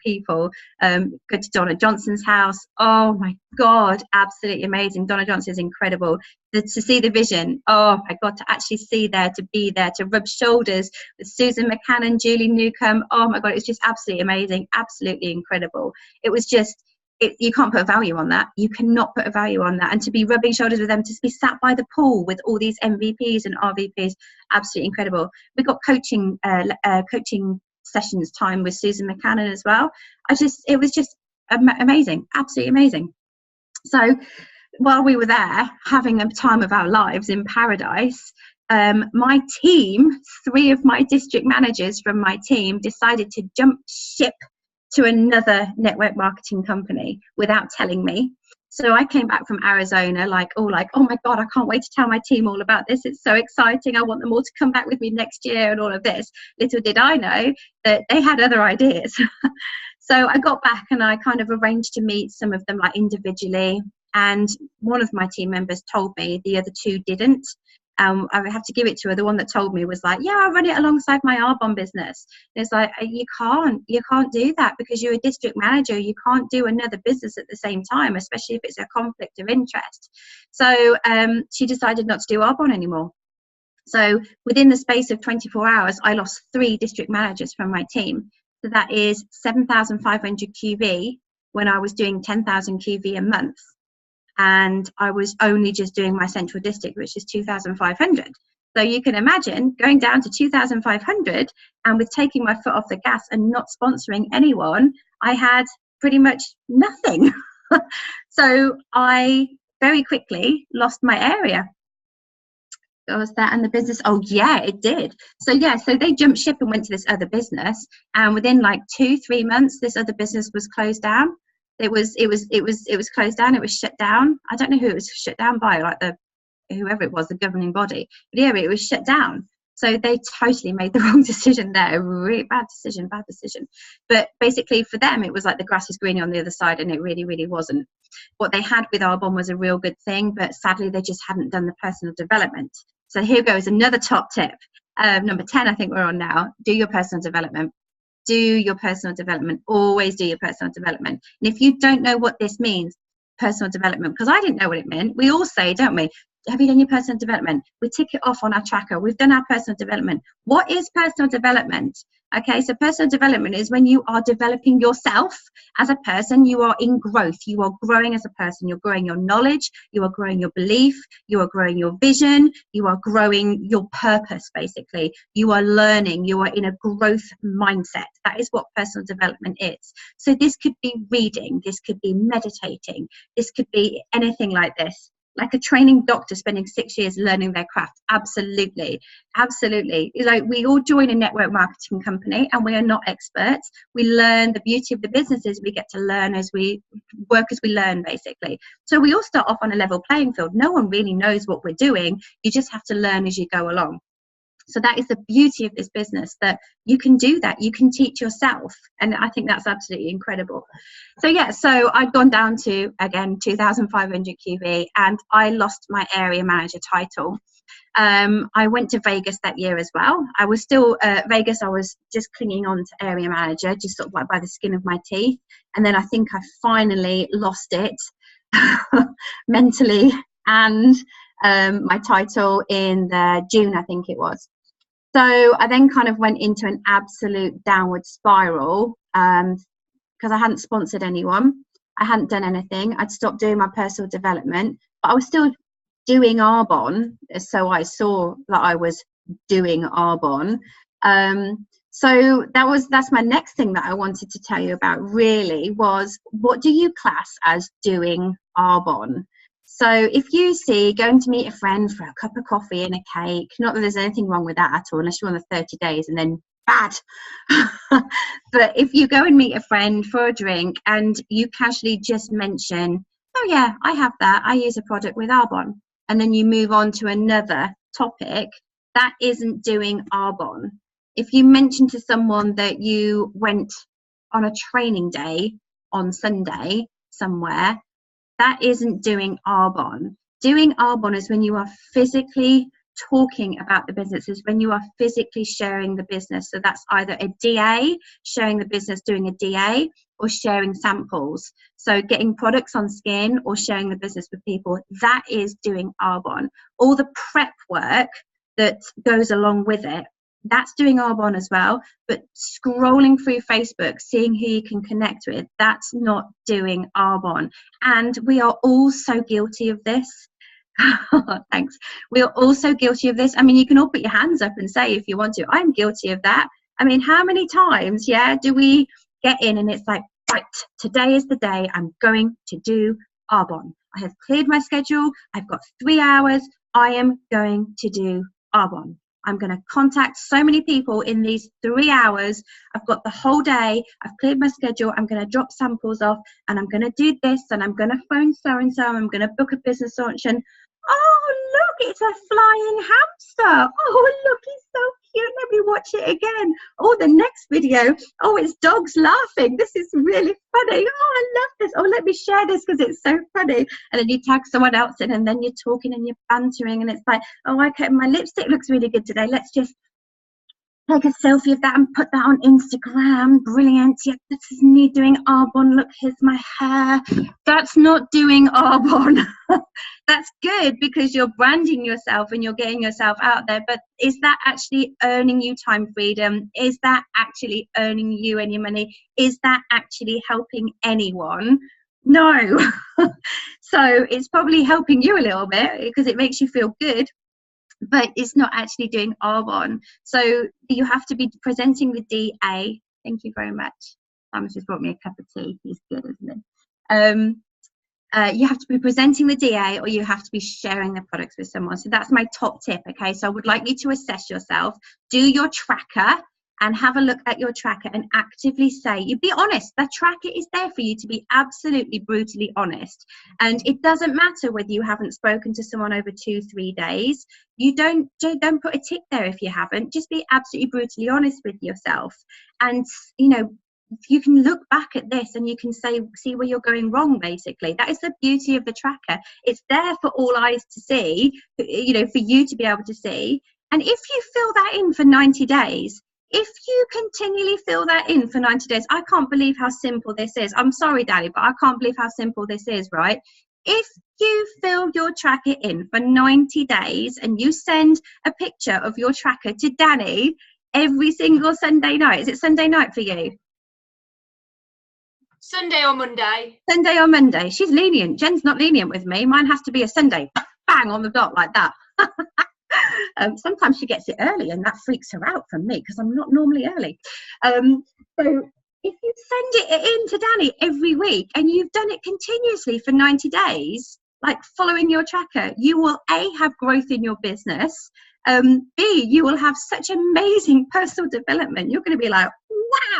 people. Go to Donna Johnson's house. Oh my God, absolutely amazing. Donna Johnson is incredible. To see the vision, oh my God, to actually see there, to be there, to rub shoulders with Susan McCann, Julie Newcomb. Oh my God, it's just absolutely amazing, absolutely incredible. It was just, you can't put a value on that. You cannot put a value on that. And to be rubbing shoulders with them, to be sat by the pool with all these MVPs and RVPs, absolutely incredible. We got coaching sessions time with Susan McCann as well. It was just amazing, absolutely amazing. So while we were there having a time of our lives in paradise, my team, 3 of my district managers from my team decided to jump ship to another network marketing company without telling me. So I came back from Arizona like, oh my God, I can't wait to tell my team all about this. It's so exciting. I want them all to come back with me next year and all of this. Little did I know that they had other ideas. So I got back and I kind of arranged to meet some of them like individually. And one of my team members told me, the other two didn't. I have to give it to her. The one that told me was like, yeah, I run it alongside my Arbonne business. And it's like, you can't do that because you're a district manager. You can't do another business at the same time, especially if it's a conflict of interest. So she decided not to do Arbonne anymore. So within the space of 24 hours, I lost 3 district managers from my team. So that is 7,500 QV when I was doing 10,000 QV a month. And I was only just doing my central district, which is 2,500. So you can imagine going down to 2,500 and with taking my foot off the gas and not sponsoring anyone, I had pretty much nothing. So I very quickly lost my area. Was that and the business? Oh yeah, it did. So yeah, so they jumped ship and went to this other business, and within like 2-3 months, this other business was closed down. It was closed down. It was shut down. I don't know who it was shut down by, like whoever it was, the governing body. But yeah, it was shut down. So they totally made the wrong decision there. Really bad decision. But basically for them, it was like the grass is greener on the other side, and it really, really wasn't. What they had with Arbonne was a real good thing, but sadly they just hadn't done the personal development. So here goes another top tip. Number 10, I think we're on now. Do your personal development. Do your personal development. Always do your personal development. And if you don't know what this means, personal development, because I didn't know what it meant. We all say, don't we? Have you done your personal development? We tick it off on our tracker. We've done our personal development. What is personal development? Okay, so personal development is when you are developing yourself as a person. You are in growth. You are growing as a person. You're growing your knowledge. You are growing your belief. You are growing your vision. You are growing your purpose, basically. You are learning. You are in a growth mindset. That is what personal development is. So this could be reading. This could be meditating. This could be anything like this. Like a training doctor spending 6 years learning their craft. Absolutely. Like we all join a network marketing company and we are not experts. We learn. The beauty of the business is we get to learn as we work, as we learn, basically. So we all start off on a level playing field. No one really knows what we're doing. You just have to learn as you go along. So that is the beauty of this business, that you can do that. You can teach yourself. And I think that's absolutely incredible. So yeah, so I'd gone down to, again, 2,500 QV, and I lost my area manager title. I went to Vegas that year as well. I was still Vegas. I was just clinging on to area manager, just sort of like by the skin of my teeth. And then I think I finally lost it mentally and my title in June, I think it was. So I then kind of went into an absolute downward spiral because I hadn't sponsored anyone. I hadn't done anything. I'd stopped doing my personal development, but I was still doing Arbonne. So I saw that I was doing Arbonne. So that's my next thing that I wanted to tell you about, really, was what do you class as doing Arbonne? So if you see going to meet a friend for a cup of coffee and a cake, not that there's anything wrong with that at all, unless you're on the 30 days and then bad. But if you go and meet a friend for a drink and you casually just mention, oh yeah, I have that, I use a product with Arbonne, and then you move on to another topic, that isn't doing Arbonne. If you mention to someone that you went on a training day on Sunday somewhere, that isn't doing Arbonne. Doing Arbonne is when you are physically talking about the business, is when you are physically sharing the business. So that's either a DA, sharing the business, doing a DA, or sharing samples. So getting products on skin or sharing the business with people, that is doing Arbonne. All the prep work that goes along with it, that's doing Arbonne as well. But scrolling through Facebook, seeing who you can connect with, that's not doing Arbonne. And we are all so guilty of this. Thanks. We are all so guilty of this. I mean, you can all put your hands up and say if you want to, I'm guilty of that. I mean, how many times, do we get in and it's like, right, today is the day I'm going to do Arbonne. I have cleared my schedule. I've got 3 hours. I am going to do Arbonne. I'm going to contact so many people in these 3 hours. I've got the whole day. I've cleared my schedule. I'm going to drop samples off, and I'm going to do this, and I'm going to phone so-and-so. I'm going to book a business launch, and oh, look, it's a flying hamster. Oh, look, he's so cute. Let me watch it again. Oh, the next video. Oh, it's dogs laughing. This is really funny. Oh, I love this. Oh, let me share this because it's so funny. And then you tag someone else in, and then you're talking and you're bantering, and it's like, oh, okay, my lipstick looks really good today. Let's just take a selfie of that and put that on Instagram. Brilliant. Yep, this is me doing Arbonne. Look, here's my hair. That's not doing Arbonne. That's good because you're branding yourself and you're getting yourself out there. But is that actually earning you time freedom? Is that actually earning you any money? Is that actually helping anyone? No. So it's probably helping you a little bit because it makes you feel good, but it's not actually doing Arbonne. So you have to be presenting the DA. Thank you very much. Thomas just brought me a cup of tea. He's good, isn't he? You have to be presenting the DA, or you have to be sharing the products with someone. So that's my top tip. Okay, so I would like you to assess yourself, do your tracker, and have a look at your tracker and actively say, you be honest. The tracker is there for you to be absolutely brutally honest. And it doesn't matter whether you haven't spoken to someone over 2-3 days. You don't put a tick there if you haven't. Just be absolutely brutally honest with yourself. And, you know, you can look back at this and you can see where you're going wrong, basically. That is the beauty of the tracker. It's there for all eyes to see, you know, for you to be able to see. And if you fill that in for 90 days, if you continually fill that in for 90 days, I can't believe how simple this is. I'm sorry, Danny, but I can't believe how simple this is, right? If you fill your tracker in for 90 days and you send a picture of your tracker to Danny every single Sunday night, is it Sunday night for you? Sunday or Monday. Sunday or Monday. She's lenient. Jen's not lenient with me. Mine has to be a Sunday. Bang on the dot like that. Sometimes she gets it early and that freaks her out from me because I'm not normally early. So if you send it in to Danny every week and you've done it continuously for 90 days, like following your tracker, you will A, have growth in your business. B, you will have such amazing personal development. You're going to be like,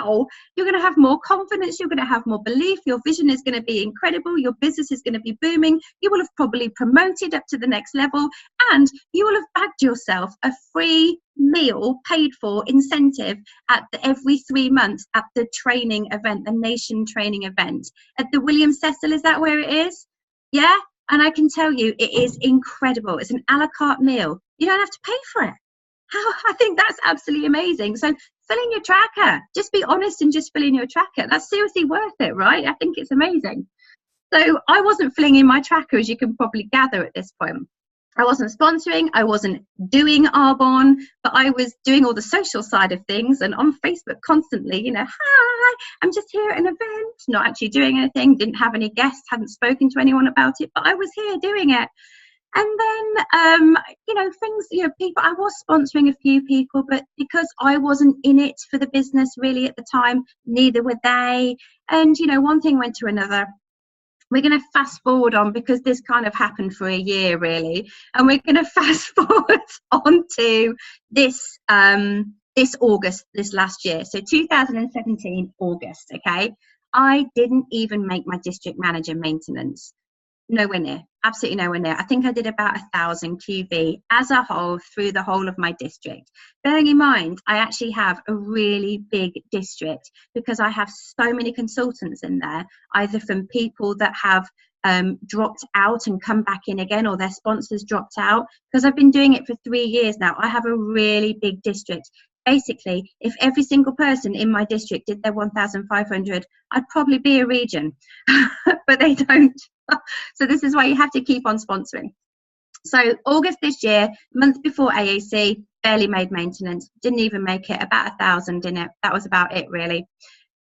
wow, you're going to have more confidence, you're going to have more belief, your vision is going to be incredible, your business is going to be booming, you will have probably promoted up to the next level, and you will have bagged yourself a free meal paid for incentive at every 3 months at the training event, the nation training event at the William Cecil. Is that where it is? Yeah. And I can tell you, it is incredible. It's an a la carte meal. You don't have to pay for it. I think that's absolutely amazing. So fill in your tracker. Just be honest and just fill in your tracker. That's seriously worth it, right? I think it's amazing. So I wasn't filling in my tracker, as you can probably gather at this point. I wasn't sponsoring, I wasn't doing Arbonne, but I was doing all the social side of things and on Facebook constantly, you know, hi, I'm just here at an event, not actually doing anything, didn't have any guests, hadn't spoken to anyone about it, but I was here doing it. And then, you know, things, you know, people, I was sponsoring a few people, but because I wasn't in it for the business really at the time, neither were they. And, you know, one thing went to another. We're going to fast forward on because this kind of happened for a year really. And we're going to fast forward on to this, this August, this last year. So 2017, August, okay? I didn't even make my district manager maintenance. Nowhere near, absolutely nowhere near. I think I did about 1,000 QV as a whole through the whole of my district. Bearing in mind, I actually have a really big district because I have so many consultants in there, either from people that have dropped out and come back in again, or their sponsors dropped out. Because I've been doing it for 3 years now, I have a really big district. Basically, if every single person in my district did their 1,500, I'd probably be a region, but they don't. So this is why you have to keep on sponsoring. So August this year, month before AAC, barely made maintenance, didn't even make it, about 1,000 in it. That was about it really.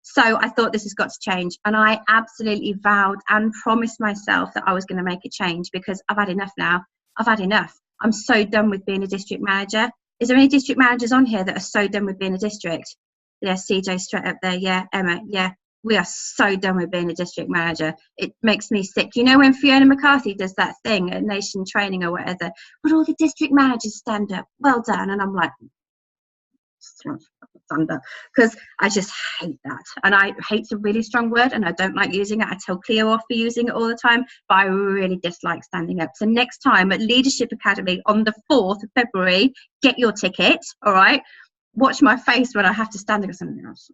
So I thought this has got to change, and I absolutely vowed and promised myself that I was going to make a change because I've had enough now. I've had enough. I'm so done with being a district manager. Is there any district managers on here that are so done with being a district? Yeah, CJ straight up there. Yeah, Emma. Yeah, We are so done with being a district manager. It makes me sick. You know when Fiona McCarthy does that thing at Nation Training or whatever, would all the district managers stand up? Well done. And I'm like, thunder, because I just hate that. And I hate's a really strong word and I don't like using it. I tell Cleo off for using it all the time, but I really dislike standing up. So next time at Leadership Academy on the 4th of February, get your ticket, all right? Watch my face when I have to stand up something else.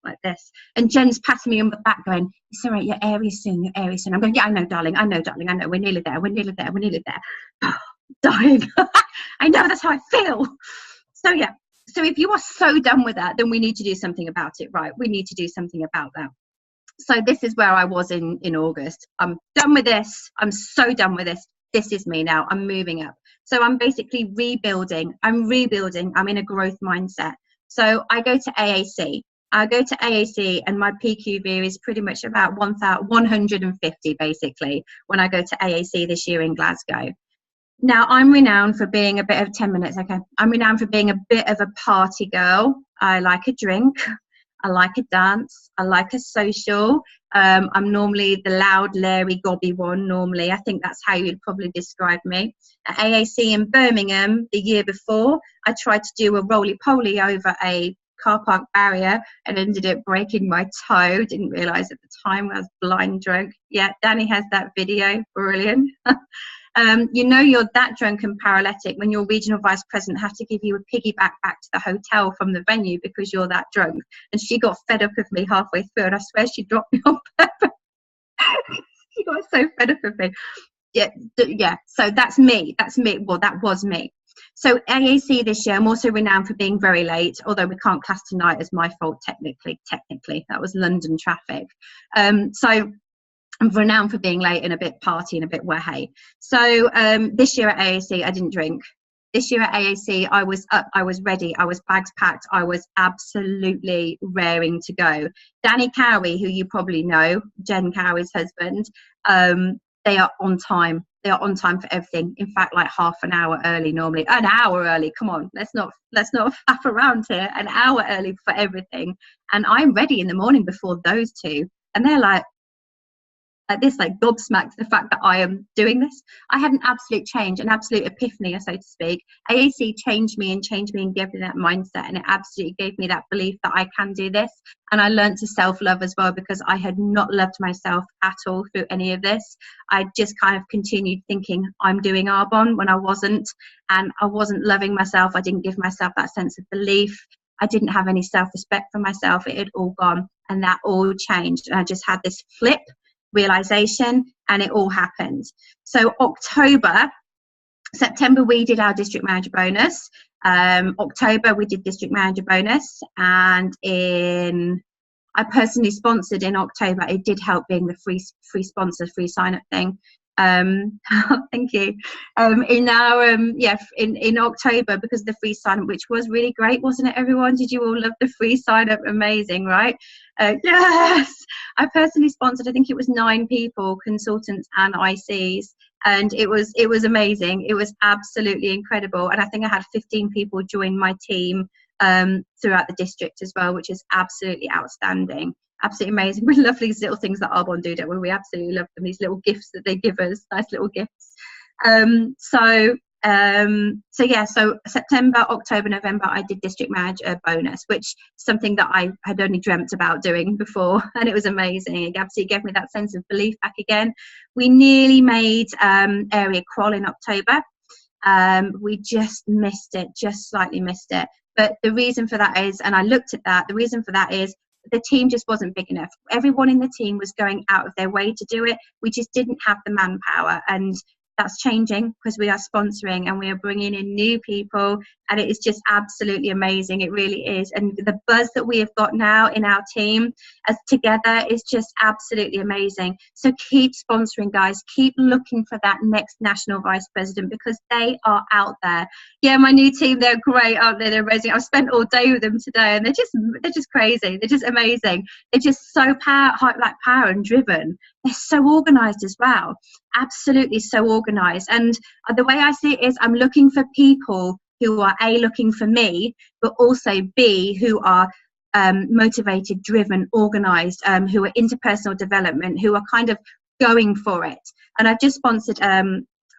Like this. And Jen's patting me on the back going, it's all right, you're airy soon, you're airy soon. I'm going, yeah, I know, darling, I know, we're nearly there, we're nearly there. Dying. I know, that's how I feel. So yeah, so if you are so done with that, then we need to do something about it, right? We need to do something about that. So this is where I was in August. I'm done with this. I'm so done with this. This is me now. I'm moving up. So I'm basically rebuilding. I'm in a growth mindset. So I go to AAC. And my PQV is pretty much about 150 basically when I go to AAC this year in Glasgow. Now, I'm renowned for being a bit of 10 minutes, okay? I'm renowned for being a bit of a party girl. I like a drink. I like a dance. I like a social. I'm normally the loud, Larry, gobby one, normally. I think that's how you'd probably describe me. At AAC in Birmingham the year before, I tried to do a roly-poly over a car park barrier and ended up breaking my toe. Didn't realise at the time I was blind drunk. Yeah, Danny has that video. Brilliant. You know you're that drunk and paralytic when your regional vice president has to give you a piggyback back to the hotel from the venue because you're that drunk. And she got fed up with me halfway through, and I swear she dropped me on purpose. She got so fed up with me. Yeah. So that's me. Well, that was me. So AAC this year, I'm also renowned for being very late, although we can't class tonight as my fault technically. That was London traffic. So I'm renowned for being late and a bit party and a bit wahey. So this year at AAC, I didn't drink. This year at AAC, I was up, I was ready, I was bags packed, I was absolutely raring to go. Danny Cowie, who you probably know, Jen Cowie's husband, they are on time. They are on time for everything. In fact, like half an hour early normally. An hour early, come on, let's not faff around here. An hour early for everything. And I'm ready in the morning before those two. And they're like this, like gobsmacked the fact that I am doing this. I had an absolute change, an absolute epiphany, so to speak. AAC changed me and gave me that mindset, and it absolutely gave me that belief that I can do this. And I learned to self-love as well, because I had not loved myself at all through any of this. I just kind of continued thinking I'm doing Arbonne when I wasn't, and I wasn't loving myself. I didn't give myself that sense of belief. I didn't have any self-respect for myself. It had all gone, and that all changed. And I just had this flip realization, and it all happened. So September we did our district manager bonus. October we did district manager bonus, and I personally sponsored in October. It did help being the free sign up thing. Thank you. In October, because of the free sign up, which was really great, wasn't it, everyone? Did you all love the free sign up? Amazing, right? Yes, I personally sponsored, I think it was 9 people, consultants and ICs, and it was amazing. It was absolutely incredible, and I think I had 15 people join my team throughout the district as well, which is absolutely outstanding. Absolutely amazing. We love these little things that Arbonne do, don't we? We absolutely love them, these little gifts that they give us, nice little gifts. So September, October, November, I did district manager bonus, which is something that I had only dreamt about doing before, and it was amazing. It absolutely gave me that sense of belief back again. We nearly made area qual in October. We just missed it, just slightly missed it. But the reason for that is, and I looked at that, the reason for that is the team just wasn't big enough. Everyone in the team was going out of their way to do it. We just didn't have the manpower, and that's changing because we are sponsoring and we are bringing in new people, and it is just absolutely amazing. It really is. And the buzz that we have got now in our team as together is just absolutely amazing. So keep sponsoring, guys. Keep looking for that next national vice president, because they are out there. Yeah, my new team, they're great, aren't they? They're amazing. I've spent all day with them today, and they're just crazy. They're just amazing. They're just so power and driven. They're so organized as well. Absolutely so organized. And the way I see it is, I'm looking for people who are A, looking for me, but also B, who are motivated, driven, organized, who are into personal development, who are kind of going for it. And I've just sponsored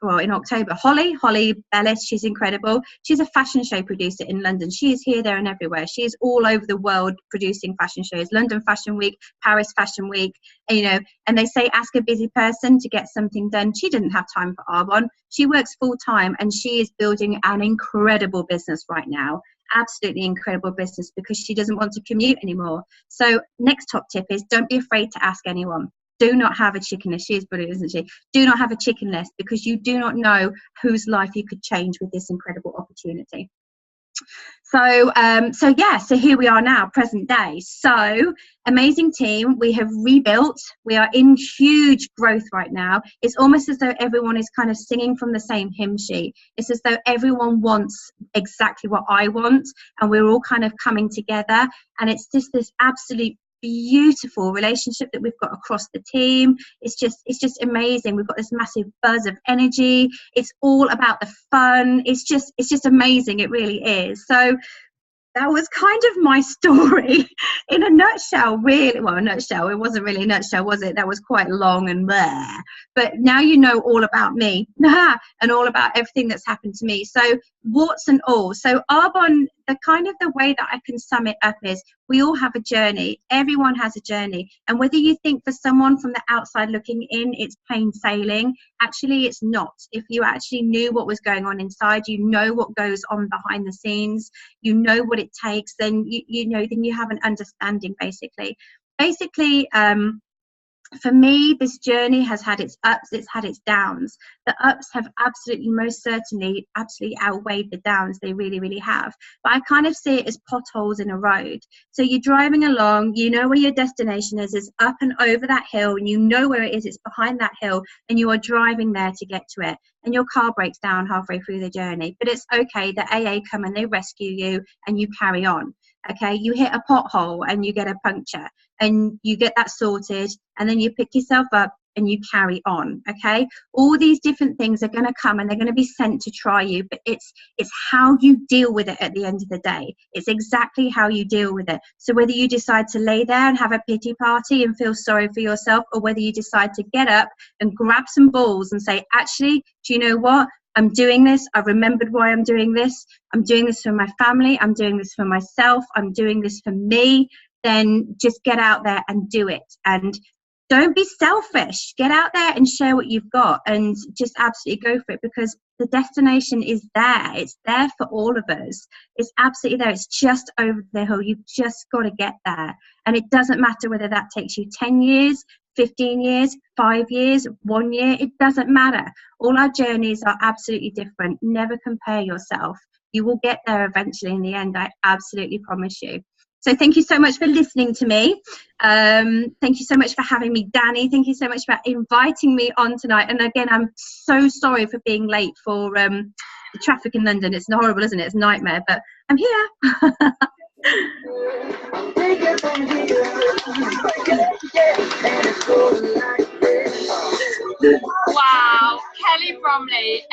well, in October, Holly Bellis. She's incredible. She's a fashion show producer in London. She is here, there and everywhere. She is all over the world producing fashion shows. London Fashion Week, Paris Fashion Week, you know, and they say ask a busy person to get something done. She didn't have time for Arbonne. She works full time and she is building an incredible business right now. Absolutely incredible business, because she doesn't want to commute anymore. So next top tip is, don't be afraid to ask anyone. Do not have a chicken list. She is brilliant, isn't she? Do not have a chicken list, because you do not know whose life you could change with this incredible opportunity. So so here we are now, present day. So amazing team. We have rebuilt. We are in huge growth right now. It's almost as though everyone is kind of singing from the same hymn sheet. It's as though everyone wants exactly what I want, and we're all kind of coming together. And it's just this absolute beautiful relationship that we've got across the team. It's just amazing. We've got this massive buzz of energy. It's all about the fun. It's just amazing. It really is. So that was kind of my story in a nutshell, really. Well, a nutshell. It wasn't really a nutshell, was it? That was quite long and bleh. But now you know all about me and all about everything that's happened to me. So warts and all. So Arbonne, the way that I can sum it up is, we all have a journey. Everyone has a journey. And whether you think for someone from the outside looking in, it's plain sailing, actually it's not. If you actually knew what was going on inside, you know what goes on behind the scenes, you know what it takes, then then you have an understanding basically. For me, this journey has had its ups, it's had its downs. The ups have absolutely, most certainly, absolutely outweighed the downs. They really, really have. But I kind of see it as potholes in a road. So you're driving along, you know where your destination is. It's up and over that hill, and you know where it is. It's behind that hill, and you are driving there to get to it. And your car breaks down halfway through the journey. But it's okay. The AA come and they rescue you, and you carry on. Okay, you hit a pothole and you get a puncture, and you get that sorted, and then you pick yourself up and you carry on. Okay, all these different things are going to come and they're going to be sent to try you, but it's how you deal with it at the end of the day. It's exactly how you deal with it. So whether you decide to lay there and have a pity party and feel sorry for yourself, or whether you decide to get up and grab some balls and say, actually, do you know what? I'm doing this. I've remembered why I'm doing this. I'm doing this for my family. I'm doing this for myself. I'm doing this for me. Then just get out there and do it. And don't be selfish. Get out there and share what you've got, and just absolutely go for it, because the destination is there. It's there for all of us. It's absolutely there. It's just over the hill. You've just got to get there. And it doesn't matter whether that takes you 10 years, 15 years, 5 years, 1 year. It doesn't matter. All our journeys are absolutely different. Never compare yourself. You will get there eventually in the end. I absolutely promise you. So thank you so much for listening to me. Thank you so much for having me, Danny. Thank you so much for inviting me on tonight. And again, I'm so sorry for being late for the traffic in London. It's horrible, isn't it? It's a nightmare, but I'm here. Wow, Kelly Bromley,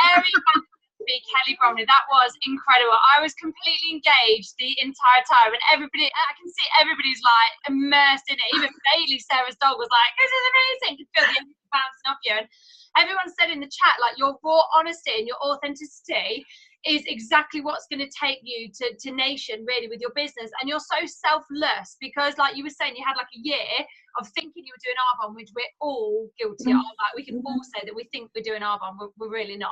Kelly Bromley, that was incredible. I was completely engaged the entire time, and I can see everybody's like immersed in it. Even Bailey, Sarah's dog, was like, this is amazing. You can feel the energy bouncing off you. And everyone said in the chat, like, your raw honesty and your authenticity is exactly what's going to take you to nation, really, with your business. And you're so selfless, because like you were saying, you had like a year of thinking you were doing Arbonne, which we're all guilty of. Like, we can all say that we think we're doing Arbonne, we're really not.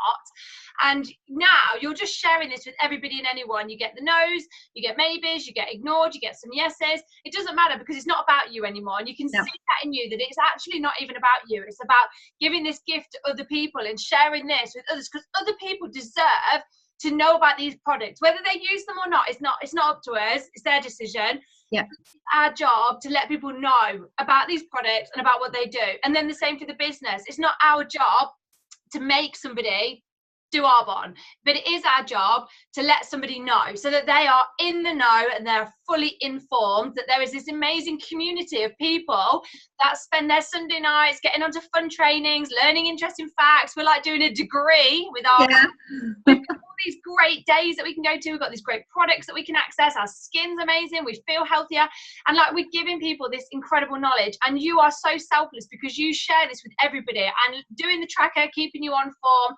And now you're just sharing this with everybody and anyone. You get the no's, you get maybes, you get ignored, you get some yeses. It doesn't matter, because it's not about you anymore. And you can see that in you, that it's actually not even about you. It's about giving this gift to other people and sharing this with others, because other people deserve to know about these products. Whether they use them or not, it's not up to us. It's their decision. Yeah. It's our job to let people know about these products and about what they do. And then the same for the business. It's not our job to make somebody do Arbonne, but it is our job to let somebody know, so that they are in the know and they're fully informed, that there is this amazing community of people that spend their Sunday nights getting onto fun trainings, learning interesting facts. We're like doing a degree with Arbonne. We've got all these great days that we can go to. We've got these great products that we can access. Our skin's amazing. We feel healthier. And like, we're giving people this incredible knowledge. And you are so selfless because you share this with everybody. And doing the tracker, keeping you on form.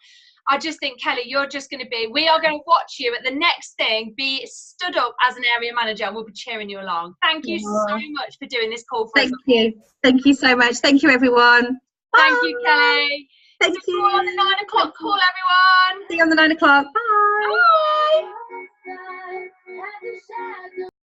I just think, Kelly, you're just going to be, we are going to watch you at the next thing, be stood up as an area manager, and we'll be cheering you along. Thank you so much for doing this call for us. Thank you. Thank you so much. Thank you, everyone. Thank you, Kelly. Thank you. On the 9 o'clock call, everyone. See you on the 9 o'clock. Bye.